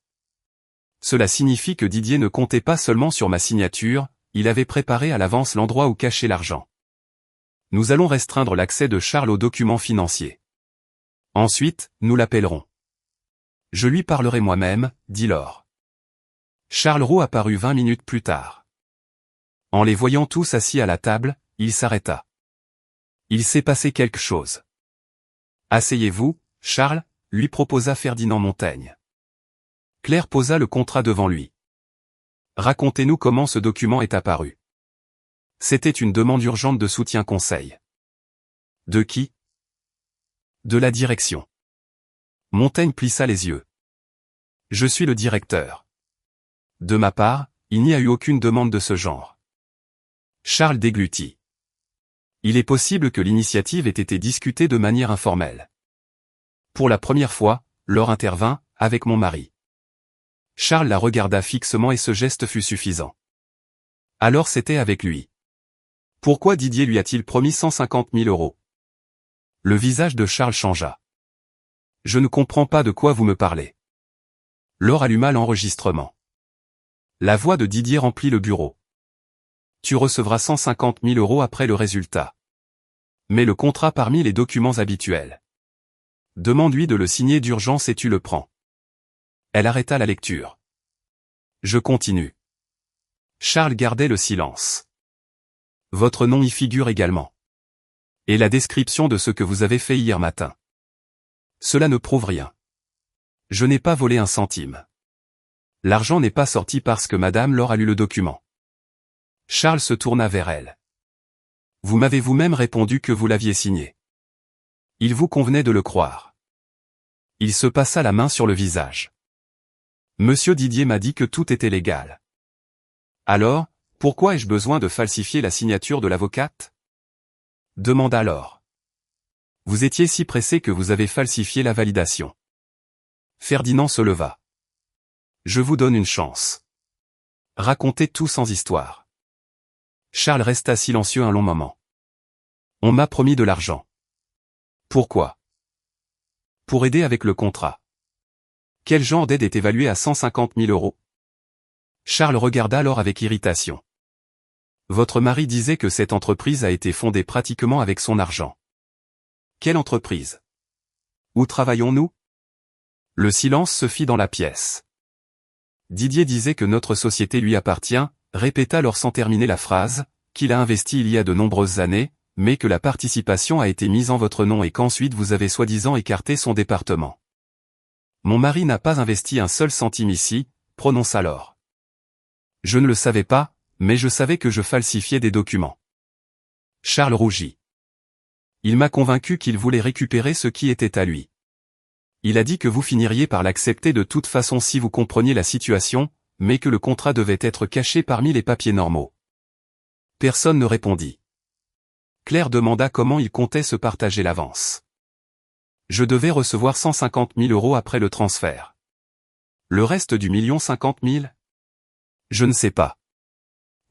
Cela signifie que Didier ne comptait pas seulement sur ma signature, il avait préparé à l'avance l'endroit où cacher l'argent. Nous allons restreindre l'accès de Charles aux documents financiers. Ensuite, nous l'appellerons. Je lui parlerai moi-même, dit Laure. Charles Roux apparut 20 minutes plus tard. En les voyant tous assis à la table, il s'arrêta. Il s'est passé quelque chose. Asseyez-vous, Charles, lui proposa Ferdinand Montaigne. Claire posa le contrat devant lui. Racontez-nous comment ce document est apparu. C'était une demande urgente de soutien-conseil. De qui? De la direction. Montaigne plissa les yeux. Je suis le directeur. De ma part, il n'y a eu aucune demande de ce genre. Charles déglutit. Il est possible que l'initiative ait été discutée de manière informelle. Pour la première fois, Laure intervint, avec mon mari. Charles la regarda fixement et ce geste fut suffisant. Alors c'était avec lui. Pourquoi Didier lui a-t-il promis 150 000 €? Le visage de Charles changea. Je ne comprends pas de quoi vous me parlez. Laure alluma l'enregistrement. La voix de Didier remplit le bureau. Tu recevras 150 000 € après le résultat. Mets le contrat parmi les documents habituels. Demande-lui de le signer d'urgence et tu le prends. Elle arrêta la lecture. Je continue. Charles gardait le silence. Votre nom y figure également. Et la description de ce que vous avez fait hier matin. Cela ne prouve rien. Je n'ai pas volé un centime. L'argent n'est pas sorti parce que Madame Laure a lu le document. Charles se tourna vers elle. Vous m'avez vous-même répondu que vous l'aviez signé. Il vous convenait de le croire. Il se passa la main sur le visage. Monsieur Didier m'a dit que tout était légal. Alors, pourquoi ai-je besoin de falsifier la signature de l'avocate? Demanda Laure. Vous étiez si pressé que vous avez falsifié la validation. Ferdinand se leva. Je vous donne une chance. Racontez tout sans histoire. Charles resta silencieux un long moment. On m'a promis de l'argent. Pourquoi? Pour aider avec le contrat. Quel genre d'aide est évalué à 150 000 euros? Charles regarda alors avec irritation. Votre mari disait que cette entreprise a été fondée pratiquement avec son argent. Quelle entreprise? Où travaillons-nous? Le silence se fit dans la pièce. Didier disait que notre société lui appartient, répéta alors sans terminer la phrase, qu'il a investi il y a de nombreuses années, mais que la participation a été mise en votre nom et qu'ensuite vous avez soi-disant écarté son département. Mon mari n'a pas investi un seul centime ici, prononça Laure. Je ne le savais pas, mais je savais que je falsifiais des documents. Charles rougit. Il m'a convaincu qu'il voulait récupérer ce qui était à lui. Il a dit que vous finiriez par l'accepter de toute façon si vous compreniez la situation, mais que le contrat devait être caché parmi les papiers normaux. Personne ne répondit. Claire demanda comment il comptait se partager l'avance. Je devais recevoir 150 000 euros après le transfert. Le reste du 1,50 million? Je ne sais pas.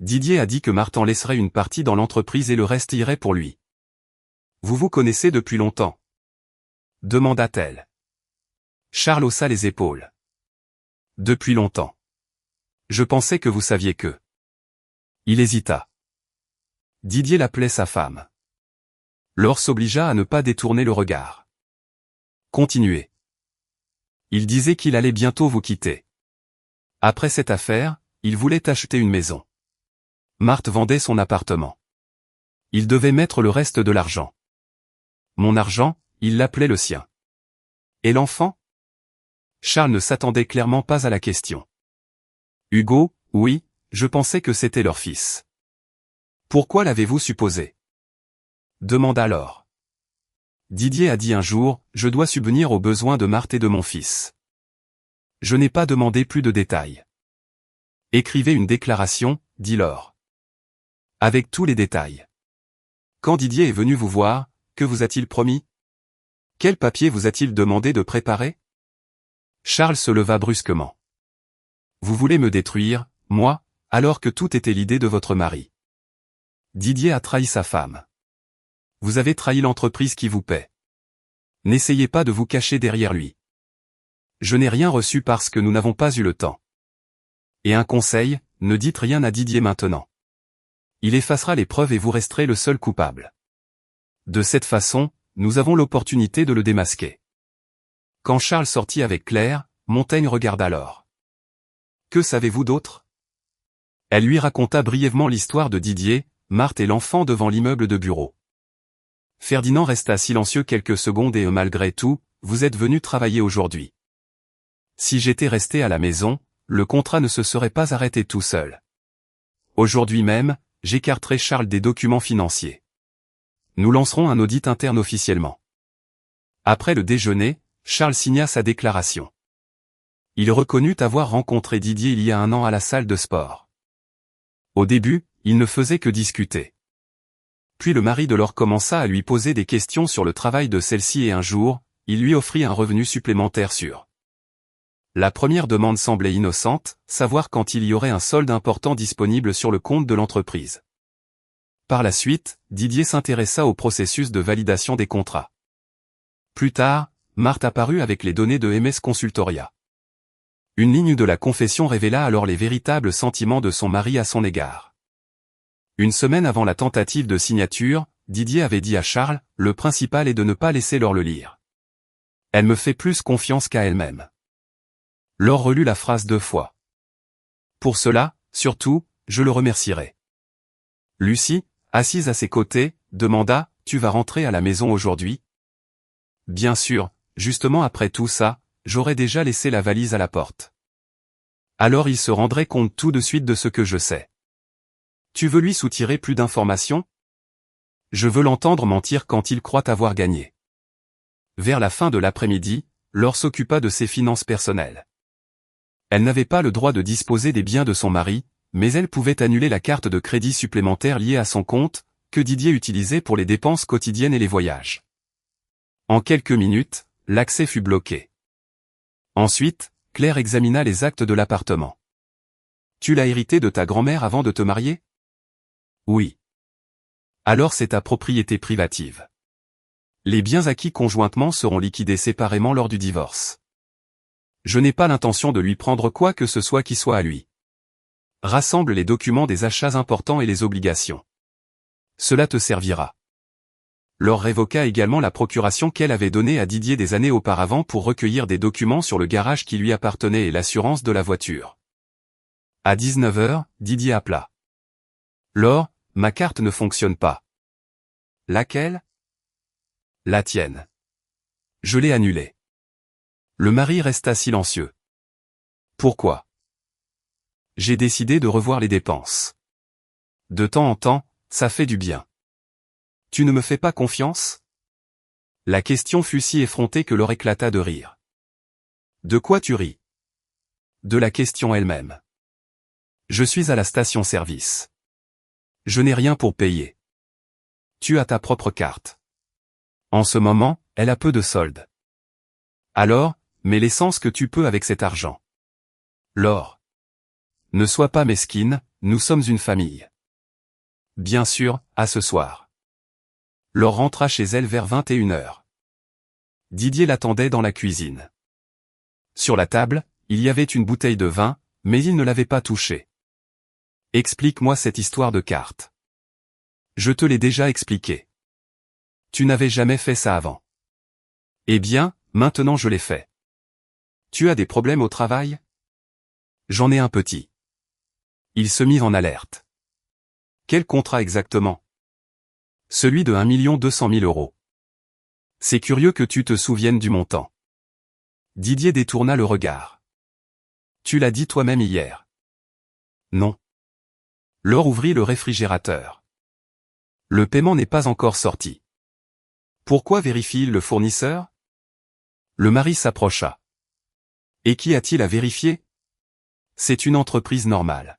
Didier a dit que Martin laisserait une partie dans l'entreprise et le reste irait pour lui. Vous vous connaissez depuis longtemps? Demanda-t-elle. Charles haussa les épaules. Depuis longtemps. Je pensais que vous saviez que. Il hésita. Didier l'appelait sa femme. Laure s'obligea à ne pas détourner le regard. Continuez. Il disait qu'il allait bientôt vous quitter. Après cette affaire, il voulait acheter une maison. Marthe vendait son appartement. Il devait mettre le reste de l'argent. Mon argent, il l'appelait le sien. Et l'enfant? Charles ne s'attendait clairement pas à la question. Hugo, oui, je pensais que c'était leur fils. Pourquoi l'avez-vous supposé? Demanda Laure. Didier a dit un jour, je dois subvenir aux besoins de Marthe et de mon fils. Je n'ai pas demandé plus de détails. Écrivez une déclaration, dit Laure. Avec tous les détails. Quand Didier est venu vous voir, que vous a-t-il promis? Quel papier vous a-t-il demandé de préparer? Charles se leva brusquement. Vous voulez me détruire, moi, alors que tout était l'idée de votre mari. Didier a trahi sa femme. Vous avez trahi l'entreprise qui vous paie. N'essayez pas de vous cacher derrière lui. Je n'ai rien reçu parce que nous n'avons pas eu le temps. Et un conseil, ne dites rien à Didier maintenant. Il effacera les preuves et vous resterez le seul coupable. De cette façon, nous avons l'opportunité de le démasquer. Quand Charles sortit avec Claire, Montaigne regarda Laure. Que savez-vous d'autre? Elle lui raconta brièvement l'histoire de Didier, Marthe et l'enfant devant l'immeuble de bureau. Ferdinand resta silencieux quelques secondes et malgré tout, vous êtes venu travailler aujourd'hui. Si j'étais resté à la maison, le contrat ne se serait pas arrêté tout seul. Aujourd'hui même, j'écarterai Charles des documents financiers. Nous lancerons un audit interne officiellement. Après le déjeuner, Charles signa sa déclaration. Il reconnut avoir rencontré Didier il y a 1 an à la salle de sport. Au début, il ne faisait que discuter. Puis le mari de Laure commença à lui poser des questions sur le travail de celle-ci et un jour, il lui offrit un revenu supplémentaire sûr. La première demande semblait innocente, savoir quand il y aurait un solde important disponible sur le compte de l'entreprise. Par la suite, Didier s'intéressa au processus de validation des contrats. Plus tard, Marthe apparut avec les données de MS Consultoria. Une ligne de la confession révéla alors les véritables sentiments de son mari à son égard. Une semaine avant la tentative de signature, Didier avait dit à Charles, le principal est de ne pas laisser Laure le lire. Elle me fait plus confiance qu'à elle-même. Laure relut la phrase 2 fois. Pour cela, surtout, je le remercierai. Lucie, assise à ses côtés, demanda, tu vas rentrer à la maison aujourd'hui? Bien sûr, justement après tout ça, j'aurais déjà laissé la valise à la porte. Alors il se rendrait compte tout de suite de ce que je sais. Tu veux lui soutirer plus d'informations? Je veux l'entendre mentir quand il croit avoir gagné. Vers la fin de l'après-midi, Laure s'occupa de ses finances personnelles. Elle n'avait pas le droit de disposer des biens de son mari, mais elle pouvait annuler la carte de crédit supplémentaire liée à son compte, que Didier utilisait pour les dépenses quotidiennes et les voyages. En quelques minutes, l'accès fut bloqué. Ensuite, Claire examina les actes de l'appartement. Tu l'as hérité de ta grand-mère avant de te marier? Oui. Alors c'est ta propriété privative. Les biens acquis conjointement seront liquidés séparément lors du divorce. Je n'ai pas l'intention de lui prendre quoi que ce soit qui soit à lui. Rassemble les documents des achats importants et les obligations. Cela te servira. Laure révoqua également la procuration qu'elle avait donnée à Didier des années auparavant pour recueillir des documents sur le garage qui lui appartenait et l'assurance de la voiture. À 19h, Didier appela. Laure, ma carte ne fonctionne pas. Laquelle? La tienne. Je l'ai annulée. Le mari resta silencieux. Pourquoi? J'ai décidé de revoir les dépenses. De temps en temps, ça fait du bien. Tu ne me fais pas confiance? La question fut si effrontée que Laure éclata de rire. De quoi tu ris? De la question elle-même. Je suis à la station-service. Je n'ai rien pour payer. Tu as ta propre carte. En ce moment, elle a peu de solde. Alors, mets l'essence que tu peux avec cet argent. Laure. Ne sois pas mesquine, nous sommes une famille. Bien sûr, à ce soir. Laure rentra chez elle vers 21h. Didier l'attendait dans la cuisine. Sur la table, il y avait une bouteille de vin, mais il ne l'avait pas touchée. Explique-moi cette histoire de carte. Je te l'ai déjà expliqué. Tu n'avais jamais fait ça avant. Eh bien, maintenant je l'ai fait. Tu as des problèmes au travail? J'en ai un petit. Il se mit en alerte. Quel contrat exactement? Celui de 1 200 000 €. C'est curieux que tu te souviennes du montant. Didier détourna le regard. Tu l'as dit toi-même hier. Non. Laure ouvrit le réfrigérateur. Le paiement n'est pas encore sorti. Pourquoi vérifie-t-il le fournisseur? Le mari s'approcha. Et qui a-t-il à vérifier? C'est une entreprise normale.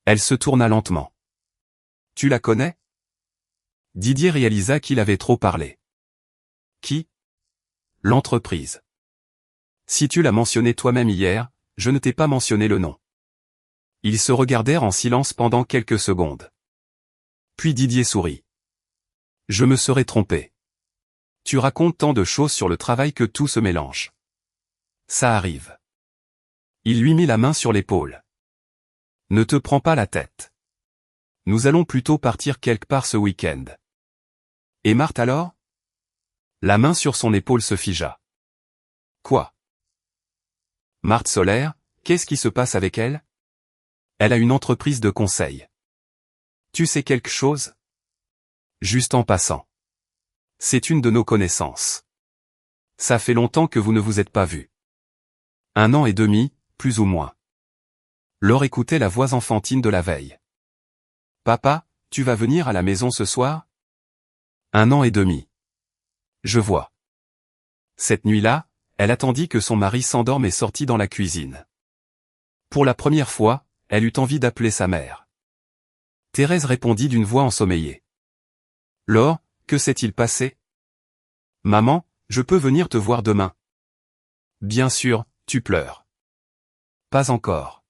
Elle se tourna lentement. Tu la connais? Didier réalisa qu'il avait trop parlé. Qui? L'entreprise. Si tu l'as mentionné toi-même hier, je ne t'ai pas mentionné le nom. Ils se regardèrent en silence pendant quelques secondes. Puis Didier sourit. Je me serais trompé. Tu racontes tant de choses sur le travail que tout se mélange. Ça arrive. Il lui mit la main sur l'épaule. Ne te prends pas la tête. Nous allons plutôt partir quelque part ce week-end. Et Marthe alors? La main sur son épaule se figea. Quoi? Marthe Solaire, qu'est-ce qui se passe avec elle? Elle a une entreprise de conseil. Tu sais quelque chose? Juste en passant. C'est une de nos connaissances. Ça fait longtemps que vous ne vous êtes pas vus. 1 an et demi, plus ou moins. Laure écoutait la voix enfantine de la veille. Papa, tu vas venir à la maison ce soir? 1 an et demi. Je vois. Cette nuit-là, elle attendit que son mari s'endorme et sortit dans la cuisine. Pour la première fois, elle eut envie d'appeler sa mère. Thérèse répondit d'une voix ensommeillée. Laure, que s'est-il passé? Maman, je peux venir te voir demain. Bien sûr, tu pleures. Pas encore.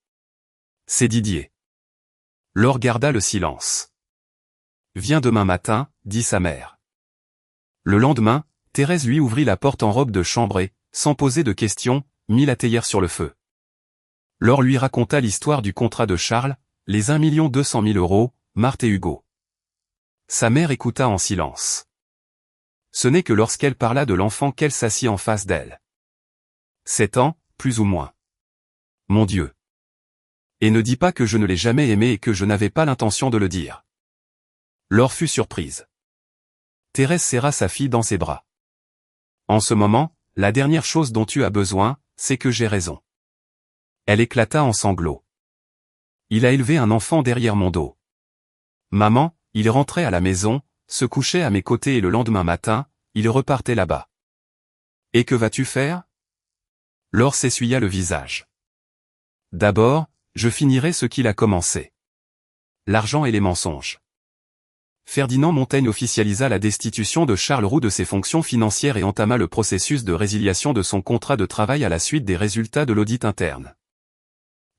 C'est Didier. Laure garda le silence. Viens demain matin, dit sa mère. Le lendemain, Thérèse lui ouvrit la porte en robe de chambre et, sans poser de questions, mit la théière sur le feu. Laure lui raconta l'histoire du contrat de Charles, les 1 200 000 €, Marthe et Hugo. Sa mère écouta en silence. Ce n'est que lorsqu'elle parla de l'enfant qu'elle s'assit en face d'elle. 7 ans, plus ou moins. Mon Dieu. Et ne dis pas que je ne l'ai jamais aimé et que je n'avais pas l'intention de le dire. Laure fut surprise. Thérèse serra sa fille dans ses bras. En ce moment, la dernière chose dont tu as besoin, c'est que j'ai raison. Elle éclata en sanglots. Il a élevé un enfant derrière mon dos. Maman, il rentrait à la maison, se couchait à mes côtés et le lendemain matin, il repartait là-bas. Et que vas-tu faire? Laure s'essuya le visage. D'abord, je finirai ce qu'il a commencé. L'argent et les mensonges. Ferdinand Montaigne officialisa la destitution de Charles Roux de ses fonctions financières et entama le processus de résiliation de son contrat de travail à la suite des résultats de l'audit interne.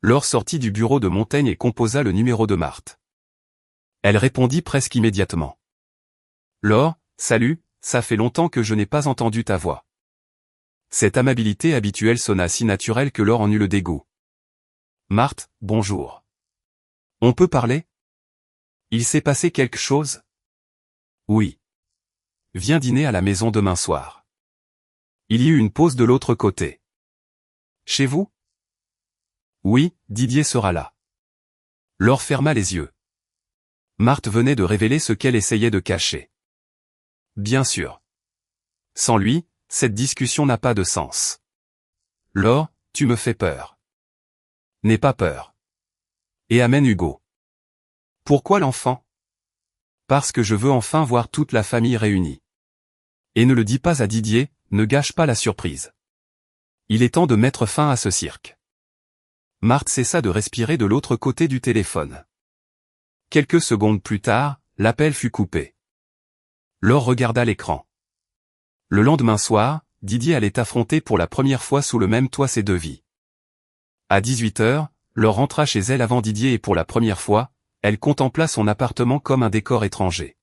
Laure sortit du bureau de Montaigne et composa le numéro de Marthe. Elle répondit presque immédiatement. Laure, salut, ça fait longtemps que je n'ai pas entendu ta voix. Cette amabilité habituelle sonna si naturelle que Laure en eut le dégoût. Marthe, bonjour. On peut parler? Il s'est passé quelque chose? Oui. Viens dîner à la maison demain soir. Il y eut une pause de l'autre côté. Chez vous? Oui, Didier sera là. Laure ferma les yeux. Marthe venait de révéler ce qu'elle essayait de cacher. Bien sûr. Sans lui, cette discussion n'a pas de sens. Laure, tu me fais peur. N'aie pas peur. Et amène Hugo. Pourquoi l'enfant? Parce que je veux enfin voir toute la famille réunie. Et ne le dis pas à Didier, ne gâche pas la surprise. Il est temps de mettre fin à ce cirque. Marthe cessa de respirer de l'autre côté du téléphone. Quelques secondes plus tard, l'appel fut coupé. Laure regarda l'écran. Le lendemain soir, Didier allait affronter pour la première fois sous le même toit ses deux vies. À 18h, Laure rentra chez elle avant Didier et pour la première fois, elle contempla son appartement comme un décor étranger.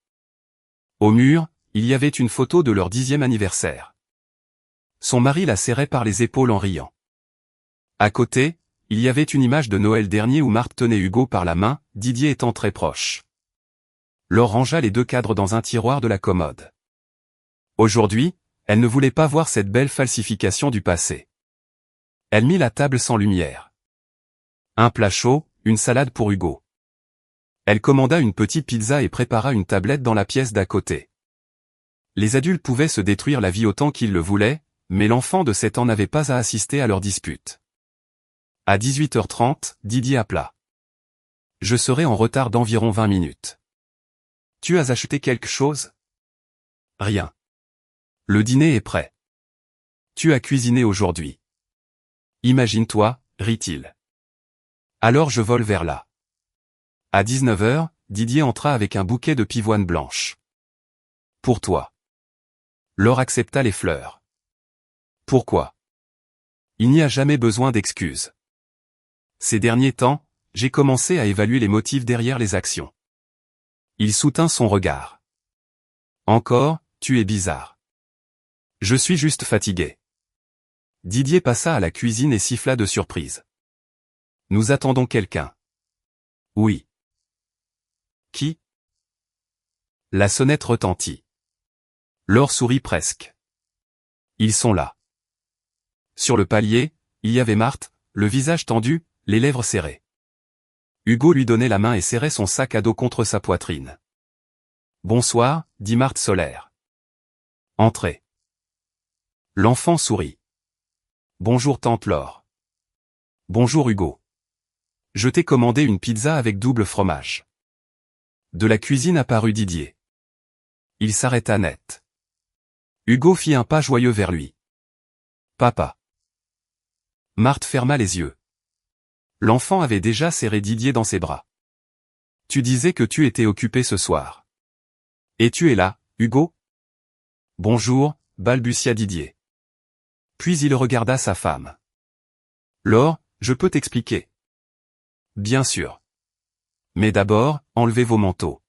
Au mur, il y avait une photo de leur 10e anniversaire. Son mari la serrait par les épaules en riant. À côté, il y avait une image de Noël dernier où Marthe tenait Hugo par la main, Didier étant très proche. Laure rangea les deux cadres dans un tiroir de la commode. Aujourd'hui, elle ne voulait pas voir cette belle falsification du passé. Elle mit la table sans lumière. Un plat chaud, une salade pour Hugo. Elle commanda une petite pizza et prépara une tablette dans la pièce d'à côté. Les adultes pouvaient se détruire la vie autant qu'ils le voulaient, mais l'enfant de 7 ans n'avait pas à assister à leur dispute. À 18h30, Didier appela. Je serai en retard d'environ 20 minutes. Tu as acheté quelque chose? Rien. Le dîner est prêt. Tu as cuisiné aujourd'hui. Imagine-toi, rit-il. Alors je vole vers là. À 19h, Didier entra avec un bouquet de pivoine blanche. Pour toi. Laure accepta les fleurs. Pourquoi? Il n'y a jamais besoin d'excuses. Ces derniers temps, j'ai commencé à évaluer les motifs derrière les actions. Il soutint son regard. Encore, tu es bizarre. Je suis juste fatigué. Didier passa à la cuisine et siffla de surprise. Nous attendons quelqu'un. Oui. Qui? La sonnette retentit. Laure sourit presque. Ils sont là. Sur le palier, il y avait Marthe, le visage tendu, les lèvres serrées. Hugo lui donnait la main et serrait son sac à dos contre sa poitrine. Bonsoir, dit Marthe solaire. Entrez. L'enfant sourit. Bonjour tante Laure. Bonjour Hugo. Je t'ai commandé une pizza avec double fromage. De la cuisine apparut Didier. Il s'arrêta net. Hugo fit un pas joyeux vers lui. Papa. Marthe ferma les yeux. L'enfant avait déjà serré Didier dans ses bras. Tu disais que tu étais occupé ce soir. Et tu es là, Hugo? Bonjour, balbutia Didier. Puis il regarda sa femme. Laure, je peux t'expliquer. Bien sûr. Mais d'abord, enlevez vos manteaux.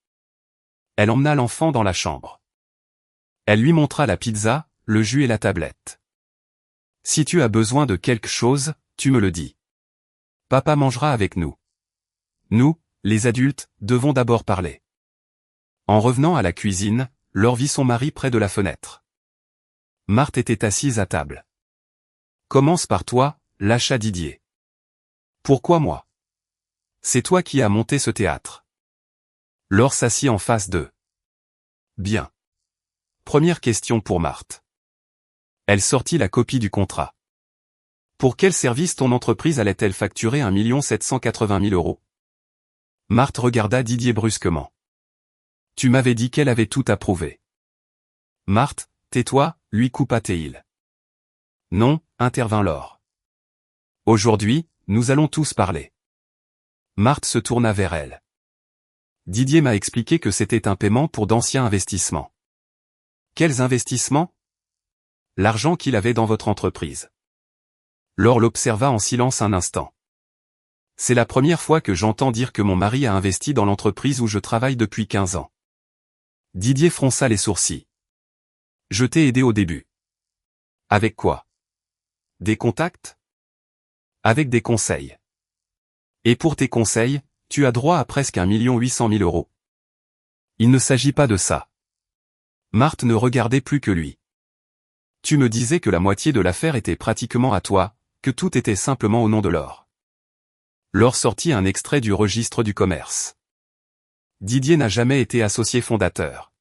Elle emmena l'enfant dans la chambre. Elle lui montra la pizza, le jus et la tablette. Si tu as besoin de quelque chose, tu me le dis. Papa mangera avec nous. Nous, les adultes, devons d'abord parler. En revenant à la cuisine, Laure vit son mari près de la fenêtre. Marthe était assise à table. Commence par toi, lâcha Didier. Pourquoi moi? C'est toi qui as monté ce théâtre. Laure s'assit en face d'eux. Bien. Première question pour Marthe. Elle sortit la copie du contrat. Pour quel service ton entreprise allait-elle facturer 1 780 000 €? Marthe regarda Didier brusquement. Tu m'avais dit qu'elle avait tout approuvé. Marthe, tais-toi, lui coupa Théil. Non, intervint Laure. Aujourd'hui, nous allons tous parler. Marthe se tourna vers elle. Didier m'a expliqué que c'était un paiement pour d'anciens investissements. Quels investissements? L'argent qu'il avait dans votre entreprise. Laure l'observa en silence un instant. C'est la première fois que j'entends dire que mon mari a investi dans l'entreprise où je travaille depuis 15 ans. Didier fronça les sourcils. Je t'ai aidé au début. Avec quoi? Des contacts? Avec des conseils. Et pour tes conseils, tu as droit à presque 1,8 million €. Il ne s'agit pas de ça. Marthe ne regardait plus que lui. Tu me disais que la moitié de l'affaire était pratiquement à toi, que tout était simplement au nom de Laure. Laure sortit un extrait du registre du commerce. Didier n'a jamais été associé fondateur.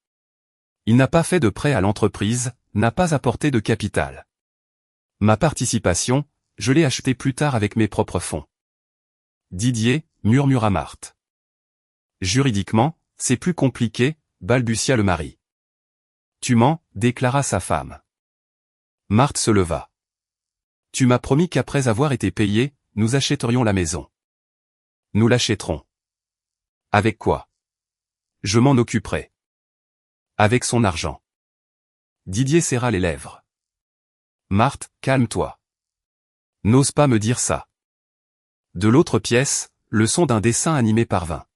Il n'a pas fait de prêt à l'entreprise, n'a pas apporté de capital. Ma participation, je l'ai achetée plus tard avec mes propres fonds. Didier, murmura Marthe. Juridiquement, c'est plus compliqué, balbutia le mari. Tu mens, déclara sa femme. Marthe se leva. Tu m'as promis qu'après avoir été payé, nous achèterions la maison. Nous l'achèterons. Avec quoi? Je m'en occuperai. Avec son argent. Didier serra les lèvres. Marthe, calme-toi. N'ose pas me dire ça. De l'autre pièce, le son d'un dessin animé parvint.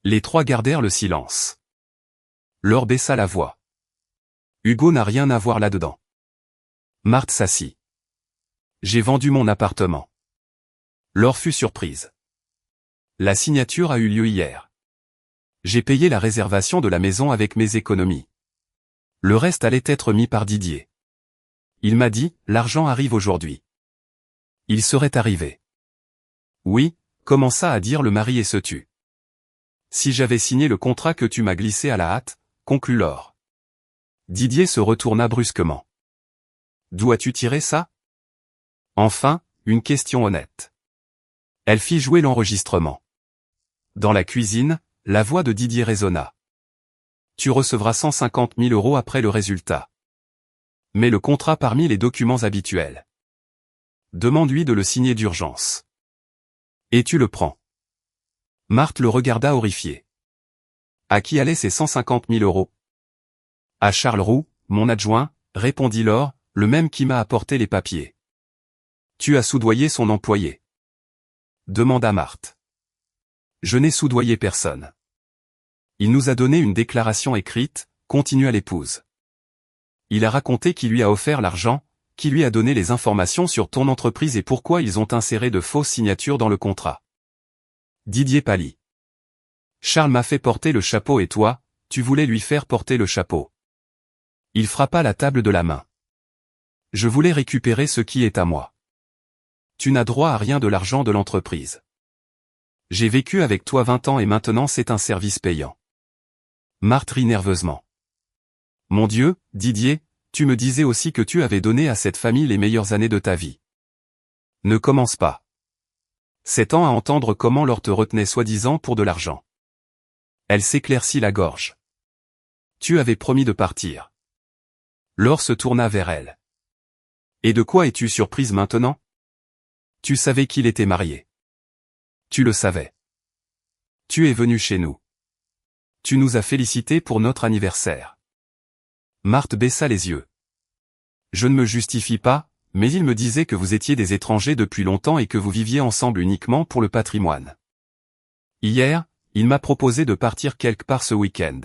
Les trois gardèrent le silence. Laure baissa la voix. Hugo n'a rien à voir là-dedans. Marthe s'assit. J'ai vendu mon appartement. Laure fut surprise. La signature a eu lieu hier. J'ai payé la réservation de la maison avec mes économies. Le reste allait être mis par Didier. Il m'a dit, l'argent arrive aujourd'hui. Il serait arrivé. Oui, commença à dire le mari et se tut. Si j'avais signé le contrat que tu m'as glissé à la hâte, conclut Laure. Didier se retourna brusquement. D'où as-tu tiré ça? Enfin, une question honnête. Elle fit jouer l'enregistrement. Dans la cuisine, la voix de Didier résonna. Tu recevras 150 000 € après le résultat. Mets le contrat parmi les documents habituels. Demande-lui de le signer d'urgence. Et tu le prends. Marthe le regarda horrifiée. À qui allaient ces 150 000 €? À Charles Roux, mon adjoint, répondit Laure, le même qui m'a apporté les papiers. Tu as soudoyé son employé? Demanda Marthe. Je n'ai soudoyé personne. Il nous a donné une déclaration écrite, continua l'épouse. Il a raconté qui lui a offert l'argent, qui lui a donné les informations sur ton entreprise et pourquoi ils ont inséré de fausses signatures dans le contrat. Didier pâlit. Charles m'a fait porter le chapeau et toi, tu voulais lui faire porter le chapeau. Il frappa la table de la main. Je voulais récupérer ce qui est à moi. Tu n'as droit à rien de l'argent de l'entreprise. J'ai vécu avec toi 20 ans et maintenant c'est un service payant. Marthe rit nerveusement. Mon Dieu, Didier, tu me disais aussi que tu avais donné à cette famille les meilleures années de ta vie. Ne commence pas. 7 ans à entendre comment Laure te retenait soi-disant pour de l'argent. Elle s'éclaircit la gorge. Tu avais promis de partir. Laure se tourna vers elle. Et de quoi es-tu surprise maintenant? Tu savais qu'il était marié. Tu le savais. Tu es venu chez nous. Tu nous as félicités pour notre anniversaire. Marthe baissa les yeux. Je ne me justifie pas, mais il me disait que vous étiez des étrangers depuis longtemps et que vous viviez ensemble uniquement pour le patrimoine. Hier, il m'a proposé de partir quelque part ce week-end.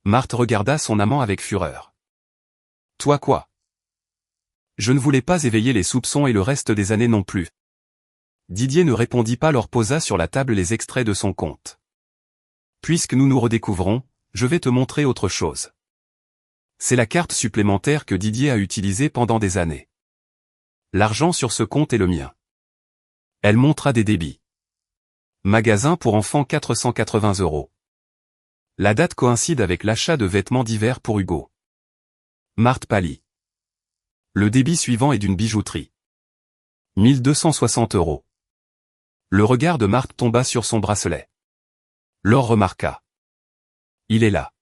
Marthe regarda son amant avec fureur. Toi quoi? Je ne voulais pas éveiller les soupçons et le reste des années non plus. Didier ne répondit pas, leur posa sur la table les extraits de son compte. Puisque nous nous redécouvrons, je vais te montrer autre chose. C'est la carte supplémentaire que Didier a utilisée pendant des années. L'argent sur ce compte est le mien. Elle montra des débits. Magasin pour enfants 480 €. La date coïncide avec l'achat de vêtements d'hiver pour Hugo. Marthe pâlit. Le débit suivant est d'une bijouterie. 1260 €. Le regard de Marthe tomba sur son bracelet. Laure remarqua. Il est là.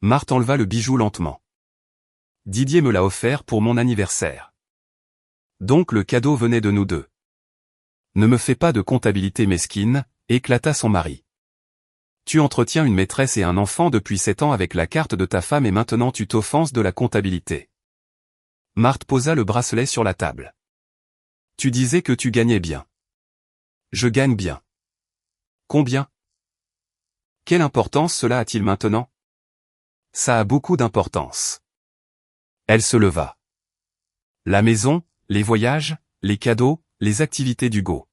Marthe enleva le bijou lentement. Didier me l'a offert pour mon anniversaire. Donc le cadeau venait de nous deux. Ne me fais pas de comptabilité mesquine, éclata son mari. Tu entretiens une maîtresse et un enfant depuis 7 ans avec la carte de ta femme et maintenant tu t'offenses de la comptabilité. Marthe posa le bracelet sur la table. Tu disais que tu gagnais bien. Je gagne bien. Combien? Quelle importance cela a-t-il maintenant? Ça a beaucoup d'importance. Elle se leva. La maison, les voyages, les cadeaux, les activités d'Hugo.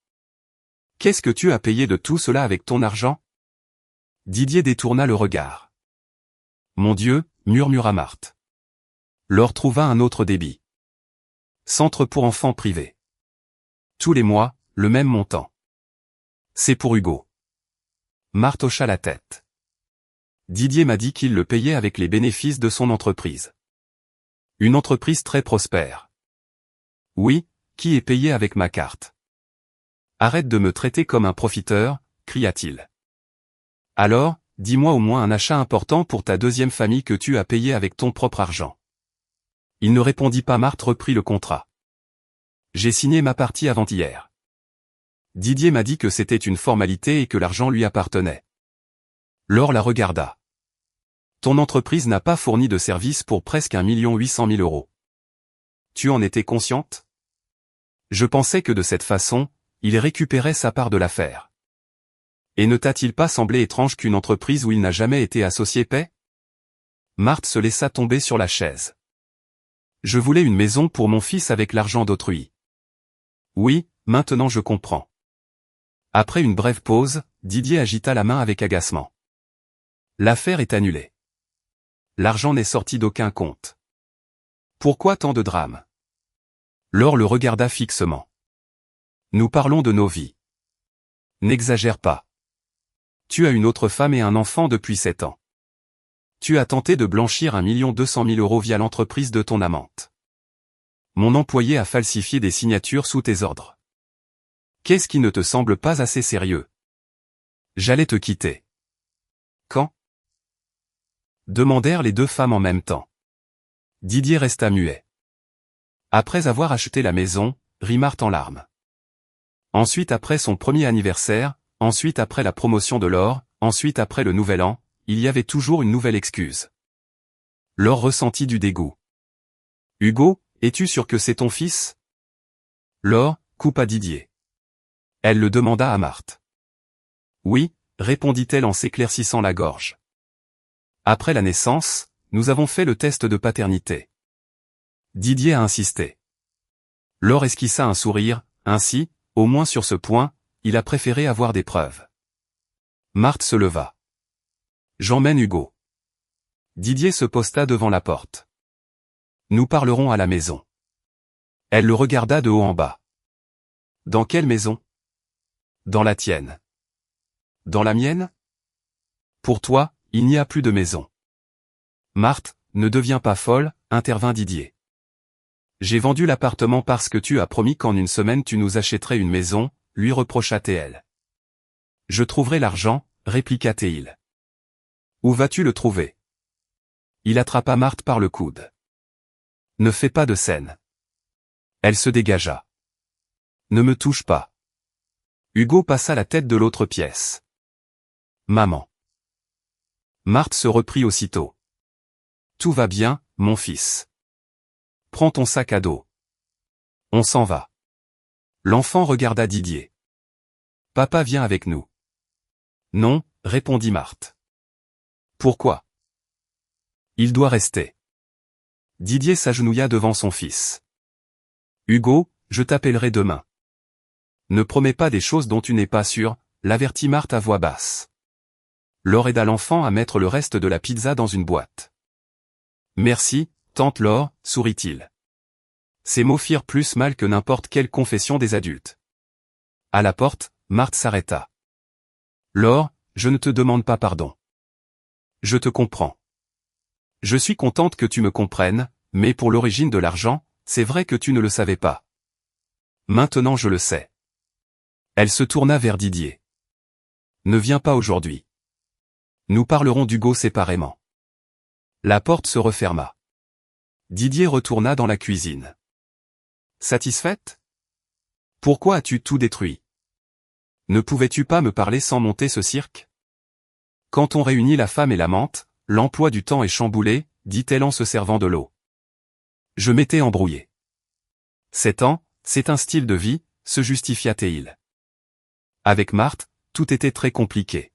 Qu'est-ce que tu as payé de tout cela avec ton argent? Didier détourna le regard. Mon Dieu, murmura Marthe. Laure trouva un autre débit. Centre pour enfants privés. Tous les mois, le même montant. C'est pour Hugo. Marthe hocha la tête. Didier m'a dit qu'il le payait avec les bénéfices de son entreprise. Une entreprise très prospère. Oui, qui est payé avec ma carte. Arrête de me traiter comme un profiteur, cria-t-il. Alors, dis-moi au moins un achat important pour ta deuxième famille que tu as payé avec ton propre argent. Il ne répondit pas. Marthe reprit le contrat. J'ai signé ma partie avant-hier. Didier m'a dit que c'était une formalité et que l'argent lui appartenait. Laure la regarda. Ton entreprise n'a pas fourni de service pour presque 1 800 000 €. Tu en étais consciente? Je pensais que de cette façon, il récupérait sa part de l'affaire. Et ne t'a-t-il pas semblé étrange qu'une entreprise où il n'a jamais été associé paie? Marthe se laissa tomber sur la chaise. Je voulais une maison pour mon fils avec l'argent d'autrui. Oui, maintenant je comprends. Après une brève pause, Didier agita la main avec agacement. L'affaire est annulée. L'argent n'est sorti d'aucun compte. Pourquoi tant de drames? Laure le regarda fixement. Nous parlons de nos vies. N'exagère pas. Tu as une autre femme et un enfant depuis 7 ans. Tu as tenté de blanchir 1 200 000 € via l'entreprise de ton amante. Mon employé a falsifié des signatures sous tes ordres. Qu'est-ce qui ne te semble pas assez sérieux? J'allais te quitter. Quand? Demandèrent les deux femmes en même temps. Didier resta muet. Après avoir acheté la maison, rit Marthe en larmes. Ensuite après son premier anniversaire, ensuite après la promotion de Laure, ensuite après le nouvel an, il y avait toujours une nouvelle excuse. Laure ressentit du dégoût. Hugo, es-tu sûr que c'est ton fils? Laure, coupa Didier. Elle le demanda à Marthe. Oui, répondit-elle en s'éclaircissant la gorge. Après la naissance, nous avons fait le test de paternité. Didier a insisté. Laure esquissa un sourire, ainsi, au moins sur ce point, il a préféré avoir des preuves. Marthe se leva. J'emmène Hugo. Didier se posta devant la porte. Nous parlerons à la maison. Elle le regarda de haut en bas. Dans quelle maison? Dans la tienne. Dans la mienne? Pour toi, il n'y a plus de maison. Marthe, ne deviens pas folle, intervint Didier. J'ai vendu l'appartement parce que tu as promis qu'en une semaine tu nous achèterais une maison, lui reprocha Théel. Je trouverai l'argent, répliqua Théil. Où vas-tu le trouver? Il attrapa Marthe par le coude. Ne fais pas de scène. Elle se dégagea. Ne me touche pas. Hugo passa la tête de l'autre pièce. Maman. Marthe se reprit aussitôt. Tout va bien, mon fils. Prends ton sac à dos. On s'en va. L'enfant regarda Didier. Papa vient avec nous. Non, répondit Marthe. Pourquoi? Il doit rester. Didier s'agenouilla devant son fils. Hugo, je t'appellerai demain. Ne promets pas des choses dont tu n'es pas sûr, l'avertit Marthe à voix basse. Laure aida l'enfant à mettre le reste de la pizza dans une boîte. Merci, tante Laure, sourit-il. Ces mots firent plus mal que n'importe quelle confession des adultes. À la porte, Marthe s'arrêta. Laure, je ne te demande pas pardon. Je te comprends. Je suis contente que tu me comprennes, mais pour l'origine de l'argent, c'est vrai que tu ne le savais pas. Maintenant je le sais. Elle se tourna vers Didier. Ne viens pas aujourd'hui. Nous parlerons d'Hugo séparément. La porte se referma. Didier retourna dans la cuisine. Satisfaite? Pourquoi as-tu tout détruit? Ne pouvais-tu pas me parler sans monter ce cirque? Quand on réunit la femme et l'amante, l'emploi du temps est chamboulé, dit-elle en se servant de l'eau. Je m'étais embrouillé. 7 ans, c'est un style de vie, se justifia-t-il. Avec Marthe, tout était très compliqué.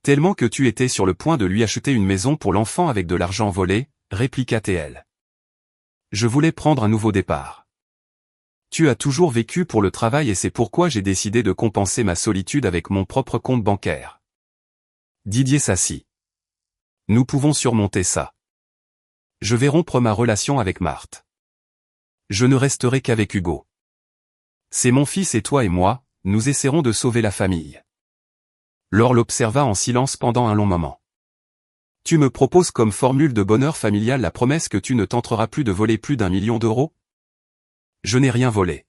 Tellement que tu étais sur le point de lui acheter une maison pour l'enfant avec de l'argent volé, répliqua-t-elle. Je voulais prendre un nouveau départ. Tu as toujours vécu pour le travail et c'est pourquoi j'ai décidé de compenser ma solitude avec mon propre compte bancaire. Didier s'assit. Nous pouvons surmonter ça. Je vais rompre ma relation avec Marthe. Je ne resterai qu'avec Hugo. C'est mon fils et toi et moi, nous essaierons de sauver la famille. Laure l'observa en silence pendant un long moment. Tu me proposes comme formule de bonheur familial la promesse que tu ne tenteras plus de voler plus d'1 million d'euros? Je n'ai rien volé.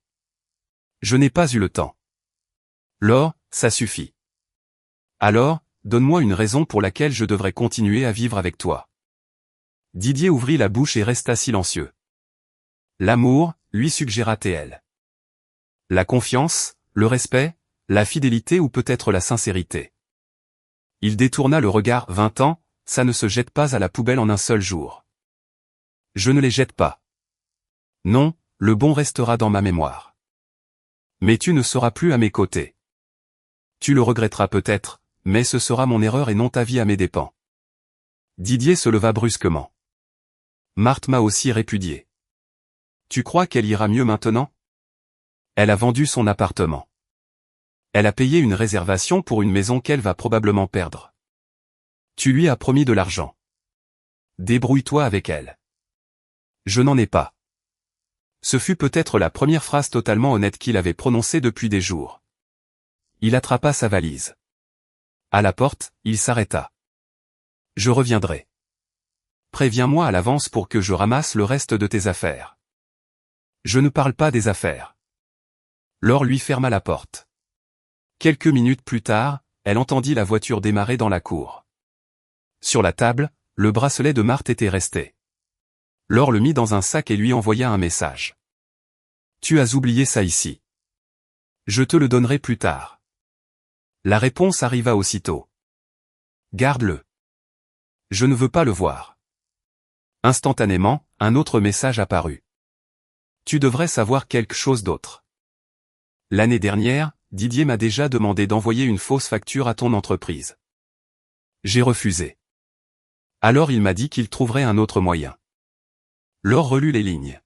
Je n'ai pas eu le temps. Laure, ça suffit. Alors, donne-moi une raison pour laquelle je devrais continuer à vivre avec toi. Didier ouvrit la bouche et resta silencieux. L'amour, lui suggéra-t-elle. La confiance, le respect, la fidélité ou peut-être la sincérité. Il détourna le regard. 20 ans, ça ne se jette pas à la poubelle en un seul jour. Je ne les jette pas. Non, le bon restera dans ma mémoire. Mais tu ne seras plus à mes côtés. Tu le regretteras peut-être, mais ce sera mon erreur et non ta vie à mes dépens. Didier se leva brusquement. Marthe m'a aussi répudié. Tu crois qu'elle ira mieux maintenant? Elle a vendu son appartement. Elle a payé une réservation pour une maison qu'elle va probablement perdre. Tu lui as promis de l'argent. Débrouille-toi avec elle. Je n'en ai pas. Ce fut peut-être la première phrase totalement honnête qu'il avait prononcée depuis des jours. Il attrapa sa valise. À la porte, il s'arrêta. Je reviendrai. Préviens-moi à l'avance pour que je ramasse le reste de tes affaires. Je ne parle pas des affaires. Laure lui ferma la porte. Quelques minutes plus tard, elle entendit la voiture démarrer dans la cour. Sur la table, le bracelet de Marthe était resté. Laure le mit dans un sac et lui envoya un message. Tu as oublié ça ici. Je te le donnerai plus tard. La réponse arriva aussitôt. Garde-le. Je ne veux pas le voir. Instantanément, un autre message apparut. Tu devrais savoir quelque chose d'autre. L'année dernière, Didier m'a déjà demandé d'envoyer une fausse facture à ton entreprise. J'ai refusé. Alors il m'a dit qu'il trouverait un autre moyen. Laure relut les lignes.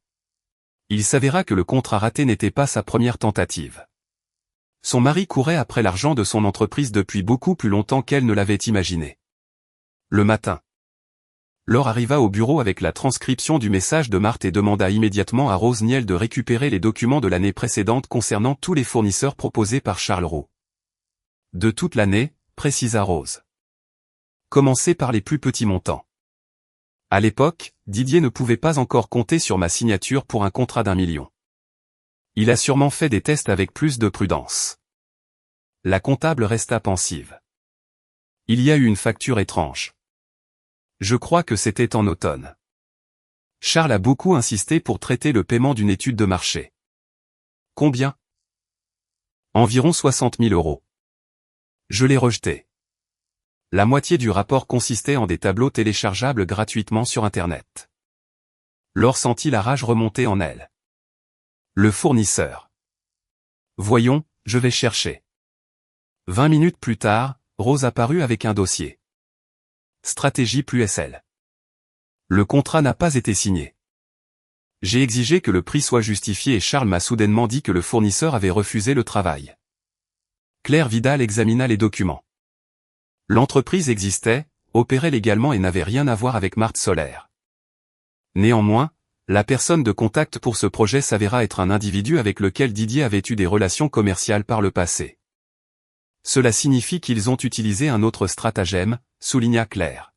Il s'avéra que le contrat raté n'était pas sa première tentative. Son mari courait après l'argent de son entreprise depuis beaucoup plus longtemps qu'elle ne l'avait imaginé. Le matin, Laure arriva au bureau avec la transcription du message de Marthe et demanda immédiatement à Rose Niel de récupérer les documents de l'année précédente concernant tous les fournisseurs proposés par Charles Roux. De toute l'année, précisa Rose. Commencez par les plus petits montants. À l'époque, Didier ne pouvait pas encore compter sur ma signature pour un contrat d'1 million. Il a sûrement fait des tests avec plus de prudence. La comptable resta pensive. Il y a eu une facture étrange. Je crois que c'était en automne. Charles a beaucoup insisté pour traiter le paiement d'une étude de marché. Combien? Environ 60 000 euros. Je l'ai rejeté. La moitié du rapport consistait en des tableaux téléchargeables gratuitement sur Internet. Laure sentit la rage remonter en elle. Le fournisseur. Voyons, je vais chercher. 20 minutes plus tard, Rose apparut avec un dossier. Stratégie plus SL. Le contrat n'a pas été signé. J'ai exigé que le prix soit justifié et Charles m'a soudainement dit que le fournisseur avait refusé le travail. Claire Vidal examina les documents. L'entreprise existait, opérait légalement et n'avait rien à voir avec Marthe Solaire. Néanmoins, la personne de contact pour ce projet s'avéra être un individu avec lequel Didier avait eu des relations commerciales par le passé. Cela signifie qu'ils ont utilisé un autre stratagème, souligna Claire.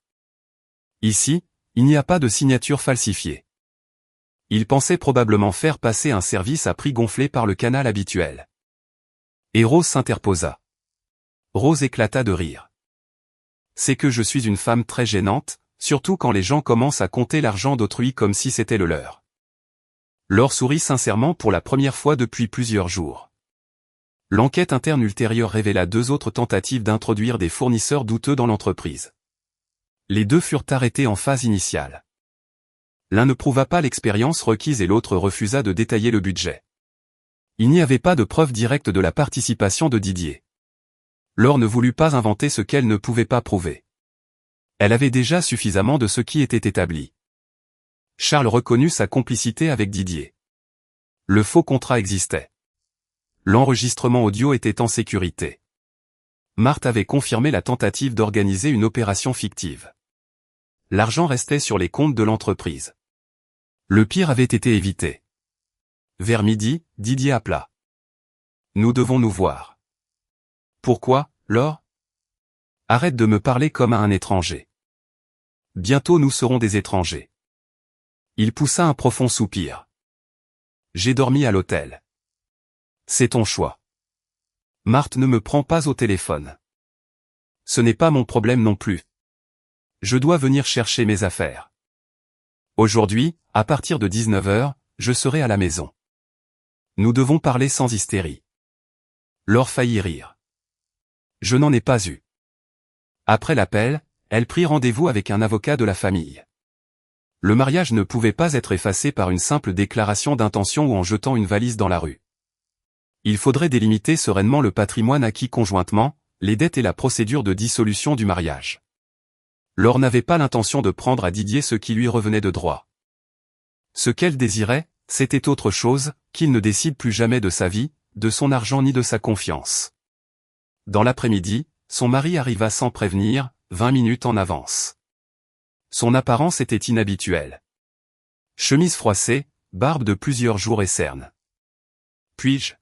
Ici, il n'y a pas de signature falsifiée. Ils pensaient probablement faire passer un service à prix gonflé par le canal habituel. Et Rose s'interposa. Rose éclata de rire. C'est que je suis une femme très gênante, surtout quand les gens commencent à compter l'argent d'autrui comme si c'était le leur. Laure sourit sincèrement pour la première fois depuis plusieurs jours. L'enquête interne ultérieure révéla 2 autres tentatives d'introduire des fournisseurs douteux dans l'entreprise. Les 2 furent arrêtés en phase initiale. L'un ne prouva pas l'expérience requise et l'autre refusa de détailler le budget. Il n'y avait pas de preuve directe de la participation de Didier. Laure ne voulut pas inventer ce qu'elle ne pouvait pas prouver. Elle avait déjà suffisamment de ce qui était établi. Charles reconnut sa complicité avec Didier. Le faux contrat existait. L'enregistrement audio était en sécurité. Marthe avait confirmé la tentative d'organiser une opération fictive. L'argent restait sur les comptes de l'entreprise. Le pire avait été évité. Vers midi, Didier appela. « Nous devons nous voir. »« Pourquoi, Laure ? » ?»« Arrête de me parler comme à un étranger. Bientôt nous serons des étrangers. » Il poussa un profond soupir. « J'ai dormi à l'hôtel. »« C'est ton choix. » Marthe ne me prend pas au téléphone. « Ce n'est pas mon problème non plus. Je dois venir chercher mes affaires. Aujourd'hui, à partir de 19h, je serai à la maison. Nous devons parler sans hystérie. » Laure faillit rire. Je n'en ai pas eu. Après l'appel, elle prit rendez-vous avec un avocat de la famille. Le mariage ne pouvait pas être effacé par une simple déclaration d'intention ou en jetant une valise dans la rue. Il faudrait délimiter sereinement le patrimoine acquis conjointement, les dettes et la procédure de dissolution du mariage. Laure n'avait pas l'intention de prendre à Didier ce qui lui revenait de droit. Ce qu'elle désirait, c'était autre chose, qu'il ne décide plus jamais de sa vie, de son argent ni de sa confiance. Dans l'après-midi, son mari arriva sans prévenir, 20 minutes en avance. Son apparence était inhabituelle. Chemise froissée, barbe de plusieurs jours et cernes. Puis-je ?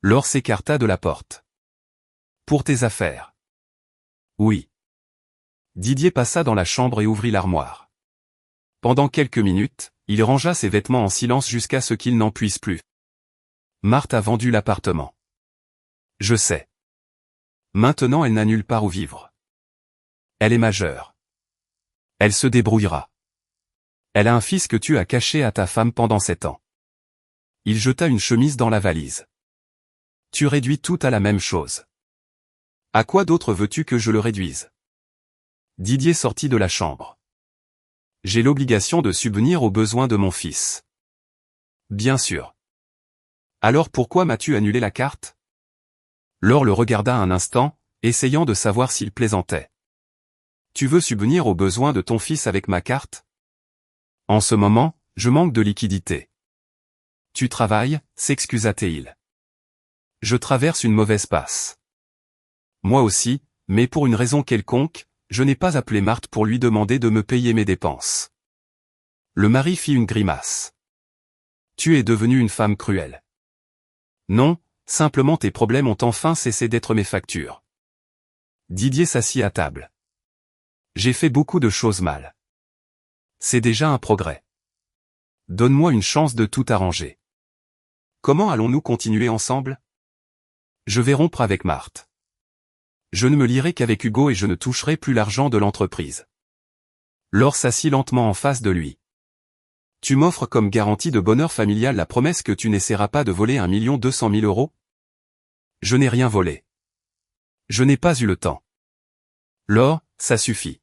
Laure s'écarta de la porte. Pour tes affaires. Oui. Didier passa dans la chambre et ouvrit l'armoire. Pendant quelques minutes, il rangea ses vêtements en silence jusqu'à ce qu'il n'en puisse plus. Marthe a vendu l'appartement. Je sais. Maintenant elle n'a nulle part où vivre. Elle est majeure. Elle se débrouillera. Elle a un fils que tu as caché à ta femme pendant 7 ans. Il jeta une chemise dans la valise. Tu réduis tout à la même chose. À quoi d'autre veux-tu que je le réduise ? Didier sortit de la chambre. J'ai l'obligation de subvenir aux besoins de mon fils. Bien sûr. Alors pourquoi m'as-tu annulé la carte ? Laure le regarda un instant, essayant de savoir s'il plaisantait. Tu veux subvenir aux besoins de ton fils avec ma carte ? En ce moment, je manque de liquidité. Tu travailles, s'excusa-t-il. Je traverse une mauvaise passe. Moi aussi, mais pour une raison quelconque, je n'ai pas appelé Marthe pour lui demander de me payer mes dépenses. Le mari fit une grimace. Tu es devenue une femme cruelle. Non, simplement tes problèmes ont enfin cessé d'être mes factures. Didier s'assit à table. J'ai fait beaucoup de choses mal. C'est déjà un progrès. Donne-moi une chance de tout arranger. Comment allons-nous continuer ensemble ? Je vais rompre avec Marthe. Je ne me lierai qu'avec Hugo et je ne toucherai plus l'argent de l'entreprise. Laure s'assit lentement en face de lui. Tu m'offres comme garantie de bonheur familial la promesse que tu n'essaieras pas de voler 1 200 000 €? Je n'ai rien volé. Je n'ai pas eu le temps. Laure, ça suffit.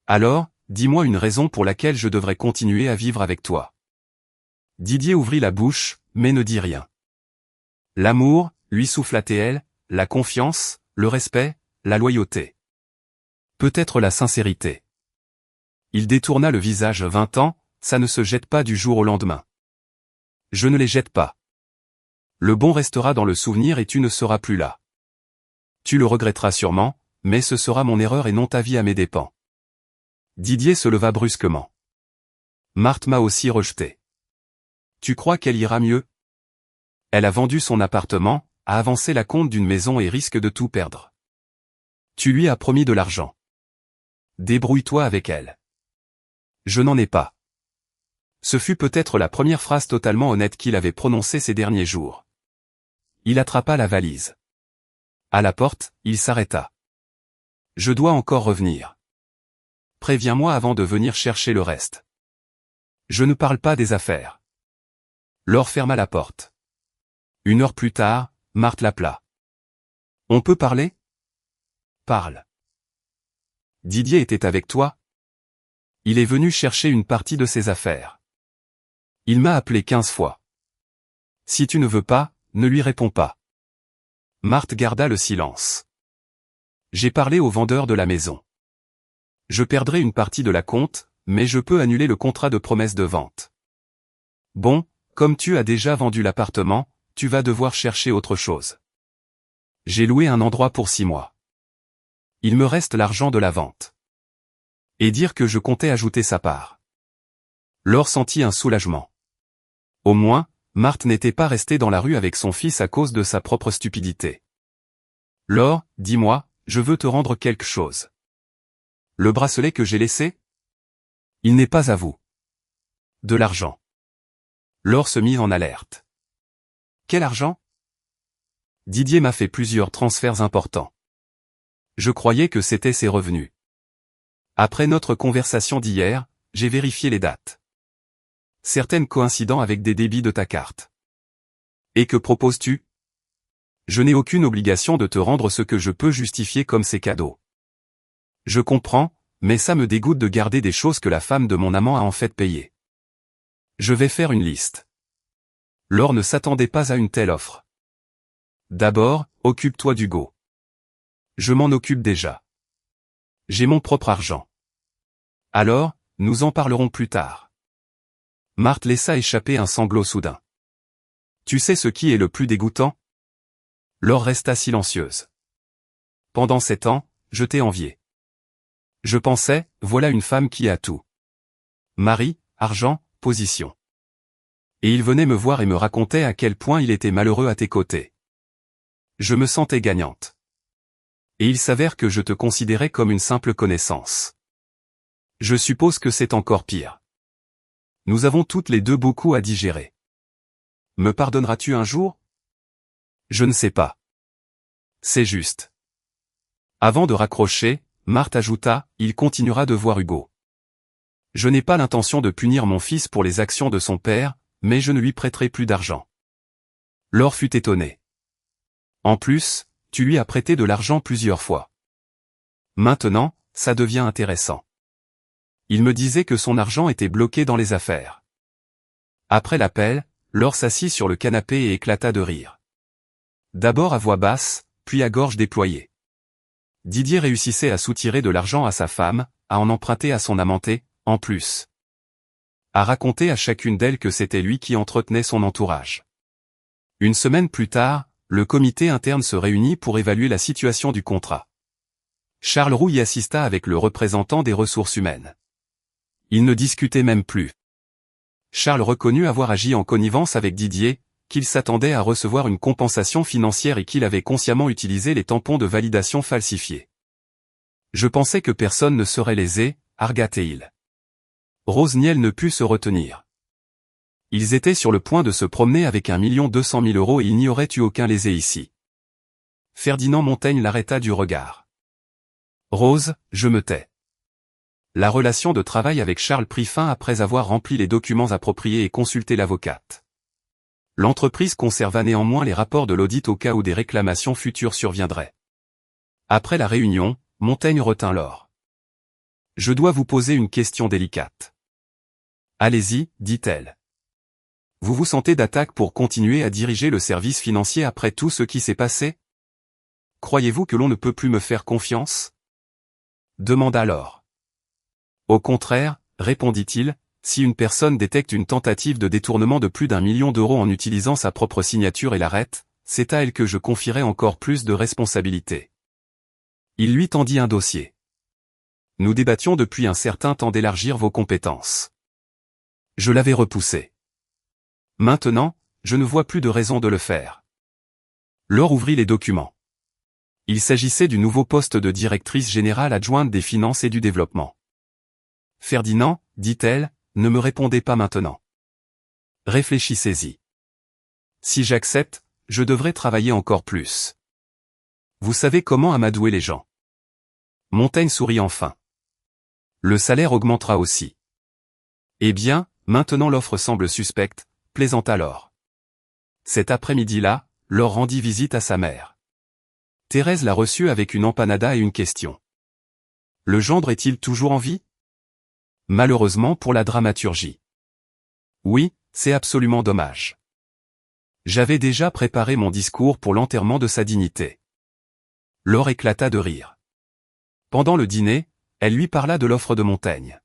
Alors, dis-moi une raison pour laquelle je devrais continuer à vivre avec toi. Didier ouvrit la bouche, mais ne dit rien. L'amour, lui souffla-t-elle, la confiance, le respect, la loyauté. Peut-être la sincérité. Il détourna le visage 20 ans, ça ne se jette pas du jour au lendemain. Je ne les jette pas. Le bon restera dans le souvenir et tu ne seras plus là. Tu le regretteras sûrement, mais ce sera mon erreur et non ta vie à mes dépens. Didier se leva brusquement. Marthe m'a aussi rejeté. Tu crois qu'elle ira mieux ? Elle a vendu son appartement, a avancé la compte d'une maison et risque de tout perdre. Tu lui as promis de l'argent. Débrouille-toi avec elle. Je n'en ai pas. Ce fut peut-être la première phrase totalement honnête qu'il avait prononcée ces derniers jours. Il attrapa la valise. À la porte, il s'arrêta. Je dois encore revenir. Préviens-moi avant de venir chercher le reste. Je ne parle pas des affaires. Laure ferma la porte. 1 heure plus tard, Marthe l'appela. On peut parler? Parle. Didier était avec toi? Il est venu chercher une partie de ses affaires. Il m'a appelé 15 fois. Si tu ne veux pas, ne lui réponds pas. Marthe garda le silence. J'ai parlé au vendeur de la maison. Je perdrai une partie de la compte, mais je peux annuler le contrat de promesse de vente. Bon, comme tu as déjà vendu l'appartement, tu vas devoir chercher autre chose. J'ai loué un endroit pour 6 mois. Il me reste l'argent de la vente. Et dire que je comptais ajouter sa part. Laure sentit un soulagement. Au moins, Marthe n'était pas restée dans la rue avec son fils à cause de sa propre stupidité. Laure, dis-moi, je veux te rendre quelque chose. Le bracelet que j'ai laissé? Il n'est pas à vous. De l'argent. Laure se mit en alerte. Quel argent? Didier m'a fait plusieurs transferts importants. Je croyais que c'était ses revenus. Après notre conversation d'hier, j'ai vérifié les dates. Certaines coïncidant avec des débits de ta carte. Et que proposes-tu? Je n'ai aucune obligation de te rendre ce que je peux justifier comme ces cadeaux. Je comprends, mais ça me dégoûte de garder des choses que la femme de mon amant a en fait payées. Je vais faire une liste. Laure ne s'attendait pas à une telle offre. D'abord, occupe-toi d'Hugo. Je m'en occupe déjà. J'ai mon propre argent. Alors, nous en parlerons plus tard. Marthe laissa échapper un sanglot soudain. Tu sais ce qui est le plus dégoûtant? Laure resta silencieuse. Pendant 7 ans, je t'ai envié. Je pensais, voilà une femme qui a tout. Mari, argent, position. Et il venait me voir et me racontait à quel point il était malheureux à tes côtés. Je me sentais gagnante. Et il s'avère que je te considérais comme une simple connaissance. Je suppose que c'est encore pire. Nous avons toutes les deux beaucoup à digérer. Me pardonneras-tu un jour? Je ne sais pas. C'est juste. Avant de raccrocher, Marthe ajouta, il continuera de voir Hugo. Je n'ai pas l'intention de punir mon fils pour les actions de son père, mais je ne lui prêterai plus d'argent. Laure fut étonnée. En plus, tu lui as prêté de l'argent plusieurs fois. Maintenant, ça devient intéressant. Il me disait que son argent était bloqué dans les affaires. Après l'appel, Laure s'assit sur le canapé et éclata de rire. D'abord à voix basse, puis à gorge déployée. Didier réussissait à soutirer de l'argent à sa femme, à en emprunter à son amanté, en plus. À raconter à chacune d'elles que c'était lui qui entretenait son entourage. Une semaine plus tard, le comité interne se réunit pour évaluer la situation du contrat. Charles Roux y assista avec le représentant des ressources humaines. Il ne discutait même plus. Charles reconnut avoir agi en connivence avec Didier, qu'il s'attendait à recevoir une compensation financière et qu'il avait consciemment utilisé les tampons de validation falsifiés. Je pensais que personne ne serait lésé, arguait-il. Rose Niel ne put se retenir. Ils étaient sur le point de se promener avec 1 200 000 € et il n'y aurait eu aucun lésé ici. Ferdinand Montaigne l'arrêta du regard. Rose, je me tais. La relation de travail avec Charles prit fin après avoir rempli les documents appropriés et consulté l'avocate. L'entreprise conserva néanmoins les rapports de l'audit au cas où des réclamations futures surviendraient. Après la réunion, Montaigne retint Laure. Je dois vous poser une question délicate. Allez-y, dit-elle. Vous vous sentez d'attaque pour continuer à diriger le service financier après tout ce qui s'est passé? Croyez-vous que l'on ne peut plus me faire confiance? Demanda Laure. Au contraire, répondit-il, si une personne détecte une tentative de détournement de plus d'1 million d'euros en utilisant sa propre signature et l'arrête, c'est à elle que je confierai encore plus de responsabilités. Il lui tendit un dossier. Nous débattions depuis un certain temps d'élargir vos compétences. Je l'avais repoussé. Maintenant, je ne vois plus de raison de le faire. Laure ouvrit les documents. Il s'agissait du nouveau poste de directrice générale adjointe des finances et du développement. Ferdinand, dit-elle, ne me répondez pas maintenant. Réfléchissez-y. Si j'accepte, je devrais travailler encore plus. Vous savez comment amadouer les gens. Montaigne sourit enfin. Le salaire augmentera aussi. Eh bien, maintenant l'offre semble suspecte, plaisanta Laure. Cet après-midi-là, Laure rendit visite à sa mère. Thérèse la reçut avec une empanada et une question. Le gendre est-il toujours en vie? Malheureusement pour la dramaturgie. Oui, c'est absolument dommage. J'avais déjà préparé mon discours pour l'enterrement de sa dignité. Laure éclata de rire. Pendant le dîner, elle lui parla de l'offre de Montaigne.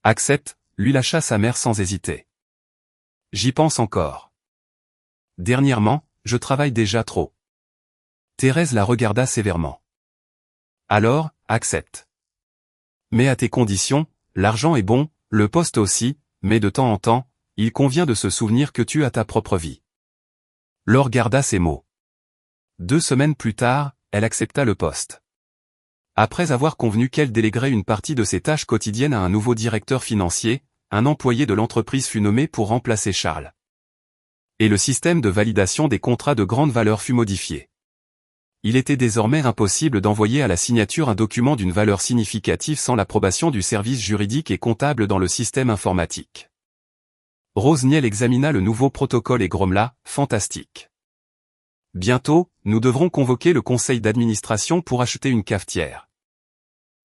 Accepte, lui lâcha sa mère sans hésiter. J'y pense encore. Dernièrement, je travaille déjà trop. Thérèse la regarda sévèrement. Alors, accepte. Mais à tes conditions, l'argent est bon, le poste aussi, mais de temps en temps, il convient de se souvenir que tu as ta propre vie. Laure garda ses mots. 2 semaines plus tard, elle accepta le poste. Après avoir convenu qu'elle déléguerait une partie de ses tâches quotidiennes à un nouveau directeur financier, un employé de l'entreprise fut nommé pour remplacer Charles. Et le système de validation des contrats de grande valeur fut modifié. Il était désormais impossible d'envoyer à la signature un document d'une valeur significative sans l'approbation du service juridique et comptable dans le système informatique. Rose Niel examina le nouveau protocole et grommela, fantastique. Bientôt, nous devrons convoquer le conseil d'administration pour acheter une cafetière.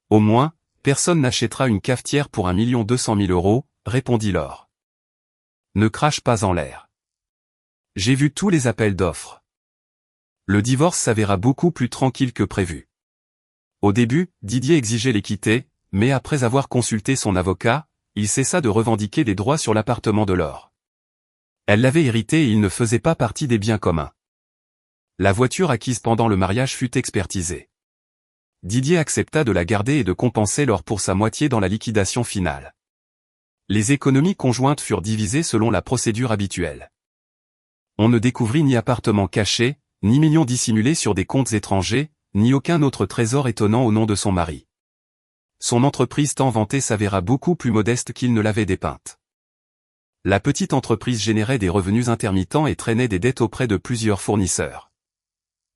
Au moins, personne n'achètera une cafetière pour 1 200 000 €, répondit Laure. Ne crache pas en l'air. J'ai vu tous les appels d'offres. Le divorce s'avéra beaucoup plus tranquille que prévu. Au début, Didier exigeait l'équité, mais après avoir consulté son avocat, il cessa de revendiquer des droits sur l'appartement de Laure. Elle l'avait hérité et il ne faisait pas partie des biens communs. La voiture acquise pendant le mariage fut expertisée. Didier accepta de la garder et de compenser Laure pour sa moitié dans la liquidation finale. Les économies conjointes furent divisées selon la procédure habituelle. On ne découvrit ni appartement caché, ni millions dissimulés sur des comptes étrangers, ni aucun autre trésor étonnant au nom de son mari. Son entreprise tant vantée s'avéra beaucoup plus modeste qu'il ne l'avait dépeinte. La petite entreprise générait des revenus intermittents et traînait des dettes auprès de plusieurs fournisseurs.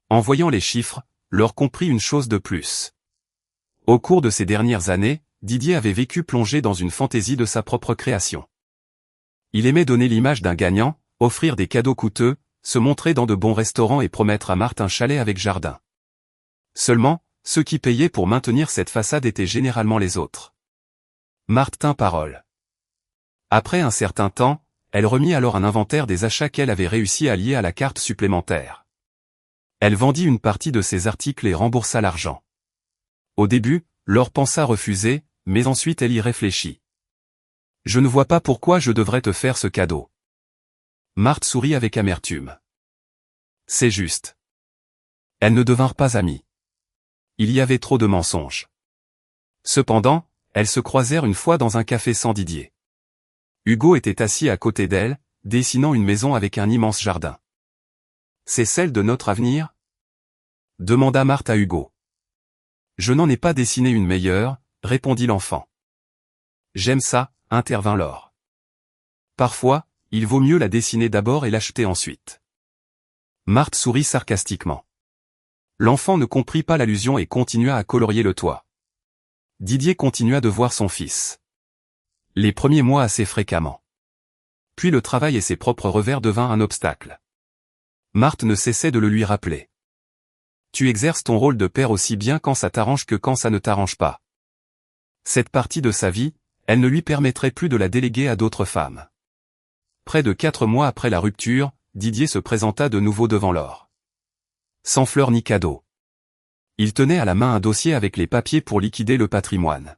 En voyant les chiffres, Laure comprit une chose de plus. Au cours de ces dernières années, Didier avait vécu plongé dans une fantaisie de sa propre création. Il aimait donner l'image d'un gagnant, offrir des cadeaux coûteux, se montrer dans de bons restaurants et promettre à Marthe un chalet avec jardin. Seulement, ceux qui payaient pour maintenir cette façade étaient généralement les autres. Marthe tint parole. Après un certain temps, elle remit alors un inventaire des achats qu'elle avait réussi à lier à la carte supplémentaire. Elle vendit une partie de ses articles et remboursa l'argent. Au début, Laure pensa refuser, mais ensuite elle y réfléchit. Je ne vois pas pourquoi je devrais te faire ce cadeau. Marthe sourit avec amertume. C'est juste. Elles ne devinrent pas amies. Il y avait trop de mensonges. Cependant, elles se croisèrent une fois dans un café sans Didier. Hugo était assis à côté d'elle, dessinant une maison avec un immense jardin. C'est celle de notre avenir? Demanda Marthe à Hugo. Je n'en ai pas dessiné une meilleure, répondit l'enfant. J'aime ça, intervint Laure. Parfois, il vaut mieux la dessiner d'abord et l'acheter ensuite. Marthe sourit sarcastiquement. L'enfant ne comprit pas l'allusion et continua à colorier le toit. Didier continua de voir son fils. Les premiers mois assez fréquemment. Puis le travail et ses propres revers devinrent un obstacle. Marthe ne cessait de le lui rappeler. Tu exerces ton rôle de père aussi bien quand ça t'arrange que quand ça ne t'arrange pas. Cette partie de sa vie, elle ne lui permettrait plus de la déléguer à d'autres femmes. Près de 4 mois après la rupture, Didier se présenta de nouveau devant Laure. Sans fleurs ni cadeaux. Il tenait à la main un dossier avec les papiers pour liquider le patrimoine.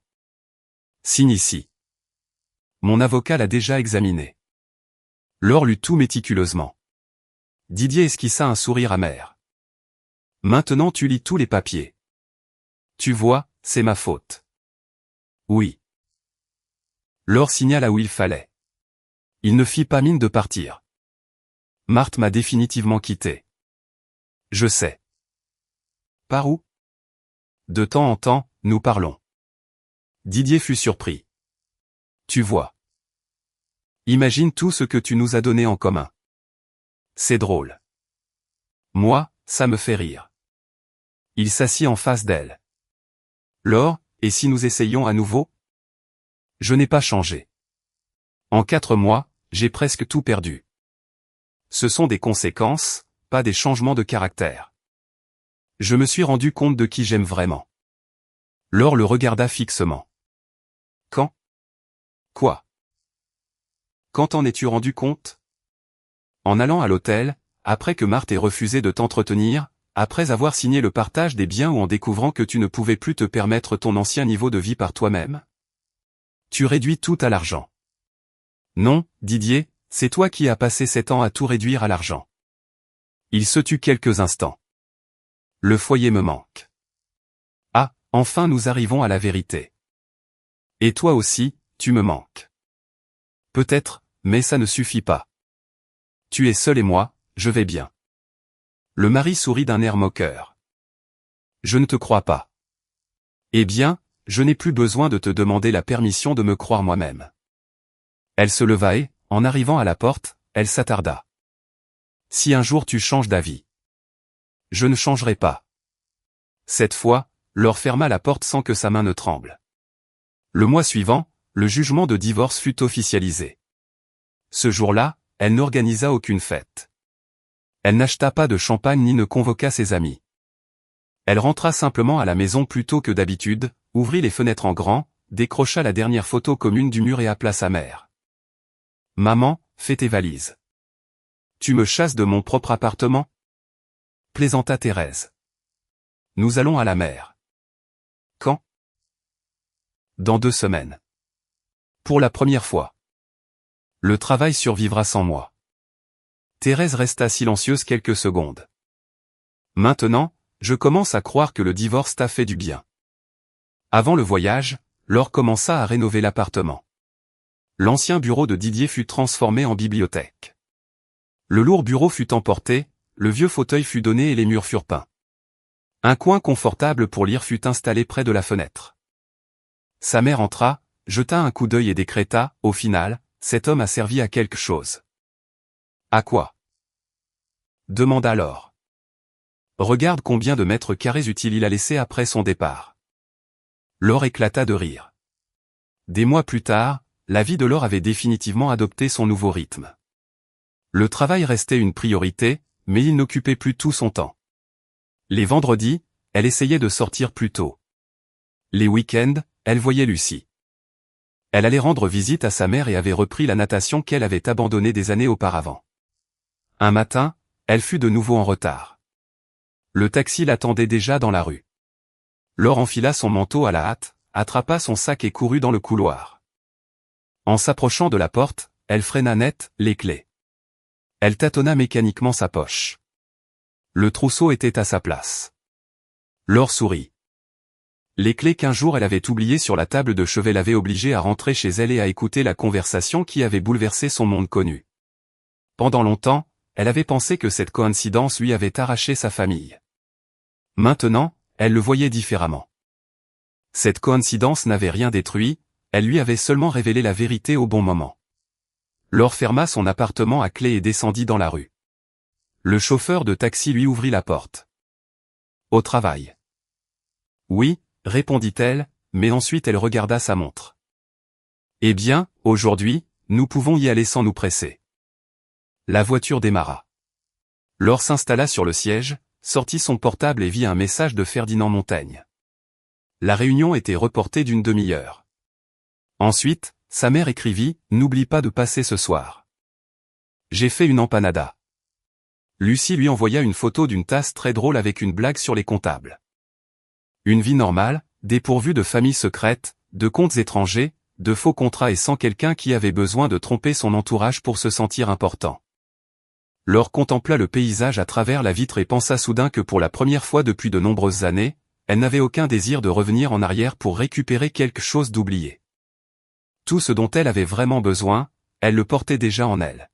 Signe ici. Mon avocat l'a déjà examiné. Laure lut tout méticuleusement. Didier esquissa un sourire amer. Maintenant tu lis tous les papiers. Tu vois, c'est ma faute. Oui. Laure signa là où il fallait. Il ne fit pas mine de partir. Marthe m'a définitivement quitté. Je sais. Par où? De temps en temps, nous parlons. Didier fut surpris. Tu vois. Imagine tout ce que tu nous as donné en commun. C'est drôle. Moi, ça me fait rire. Il s'assit en face d'elle. Laure, et si nous essayions à nouveau? Je n'ai pas changé. En 4 mois, j'ai presque tout perdu. Ce sont des conséquences, pas des changements de caractère. Je me suis rendu compte de qui j'aime vraiment. Laure le regarda fixement. Quand? Quoi? Quand t'en es-tu rendu compte? En allant à l'hôtel, après que Marthe ait refusé de t'entretenir, après avoir signé le partage des biens ou en découvrant que tu ne pouvais plus te permettre ton ancien niveau de vie par toi-même? Tu réduis tout à l'argent. Non, Didier, c'est toi qui as passé 7 ans à tout réduire à l'argent. Il se tut quelques instants. Le foyer me manque. Ah, enfin nous arrivons à la vérité. Et toi aussi, tu me manques. Peut-être, mais ça ne suffit pas. Tu es seul et moi, je vais bien. Le mari sourit d'un air moqueur. Je ne te crois pas. Eh bien, je n'ai plus besoin de te demander la permission de me croire moi-même. Elle se leva et, en arrivant à la porte, elle s'attarda. Si un jour tu changes d'avis. Je ne changerai pas. Cette fois, Laure ferma la porte sans que sa main ne tremble. Le mois suivant, le jugement de divorce fut officialisé. Ce jour-là, elle n'organisa aucune fête. Elle n'acheta pas de champagne ni ne convoqua ses amis. Elle rentra simplement à la maison plus tôt que d'habitude, ouvrit les fenêtres en grand, décrocha la dernière photo commune du mur et appela sa mère. « Maman, fais tes valises. Tu me chasses de mon propre appartement ?» plaisanta Thérèse. « Nous allons à la mer. »« Quand ? » ?»« Dans 2 semaines. » Pour la première fois. Le travail survivra sans moi. Thérèse resta silencieuse quelques secondes. Maintenant, je commence à croire que le divorce t'a fait du bien. Avant le voyage, Laure commença à rénover l'appartement. L'ancien bureau de Didier fut transformé en bibliothèque. Le lourd bureau fut emporté, le vieux fauteuil fut donné et les murs furent peints. Un coin confortable pour lire fut installé près de la fenêtre. Sa mère entra, jeta un coup d'œil et décréta, au final, cet homme a servi à quelque chose. À quoi? Demanda Laure. Regarde combien de mètres carrés utiles il a laissé après son départ. Laure éclata de rire. Des mois plus tard, la vie de Laure avait définitivement adopté son nouveau rythme. Le travail restait une priorité, mais il n'occupait plus tout son temps. Les vendredis, elle essayait de sortir plus tôt. Les week-ends, elle voyait Lucie. Elle allait rendre visite à sa mère et avait repris la natation qu'elle avait abandonnée des années auparavant. Un matin, elle fut de nouveau en retard. Le taxi l'attendait déjà dans la rue. Laure enfila son manteau à la hâte, attrapa son sac et courut dans le couloir. En s'approchant de la porte, elle freina net, les clés. Elle tâtonna mécaniquement sa poche. Le trousseau était à sa place. Laure sourit. Les clés qu'un jour elle avait oubliées sur la table de chevet l'avaient obligée à rentrer chez elle et à écouter la conversation qui avait bouleversé son monde connu. Pendant longtemps, elle avait pensé que cette coïncidence lui avait arraché sa famille. Maintenant, elle le voyait différemment. Cette coïncidence n'avait rien détruit, elle lui avait seulement révélé la vérité au bon moment. Laure ferma son appartement à clé et descendit dans la rue. Le chauffeur de taxi lui ouvrit la porte. Au travail. Oui, répondit-elle, mais ensuite elle regarda sa montre. Eh bien, aujourd'hui, nous pouvons y aller sans nous presser. La voiture démarra. Laure s'installa sur le siège, sortit son portable et vit un message de Ferdinand Montaigne. La réunion était reportée d'1 demi-heure. Ensuite, sa mère écrivit « N'oublie pas de passer ce soir. J'ai fait une empanada. » Lucie lui envoya une photo d'une tasse très drôle avec une blague sur les comptables. Une vie normale, dépourvue de famille secrète, de comptes étrangers, de faux contrats et sans quelqu'un qui avait besoin de tromper son entourage pour se sentir important. Laure contempla le paysage à travers la vitre et pensa soudain que pour la première fois depuis de nombreuses années, elle n'avait aucun désir de revenir en arrière pour récupérer quelque chose d'oublié. Tout ce dont elle avait vraiment besoin, elle le portait déjà en elle.